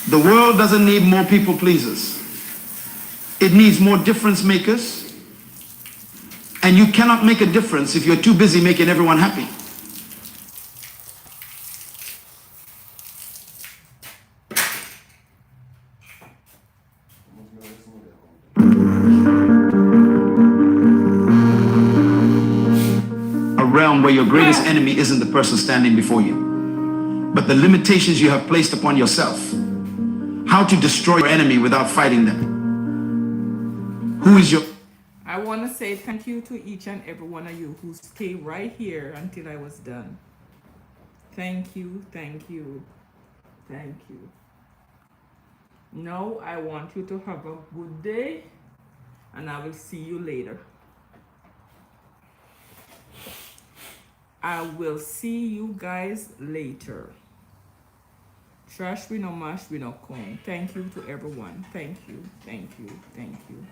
The world doesn't need more people pleasers. It needs more difference makers. And you cannot make a difference if you're too busy making everyone happy. A realm where your greatest enemy isn't the person standing before you, but the limitations you have placed upon yourself. How to destroy your enemy without fighting them. Who is your... I want to say thank you to each and every one of you who stayed right here until I was done. Thank you, thank you, thank you. Now I want you to have a good day, and I will see you later. I will see you guys later. Trash we no mash we no comb. Thank you to everyone. Thank you, thank you, thank you.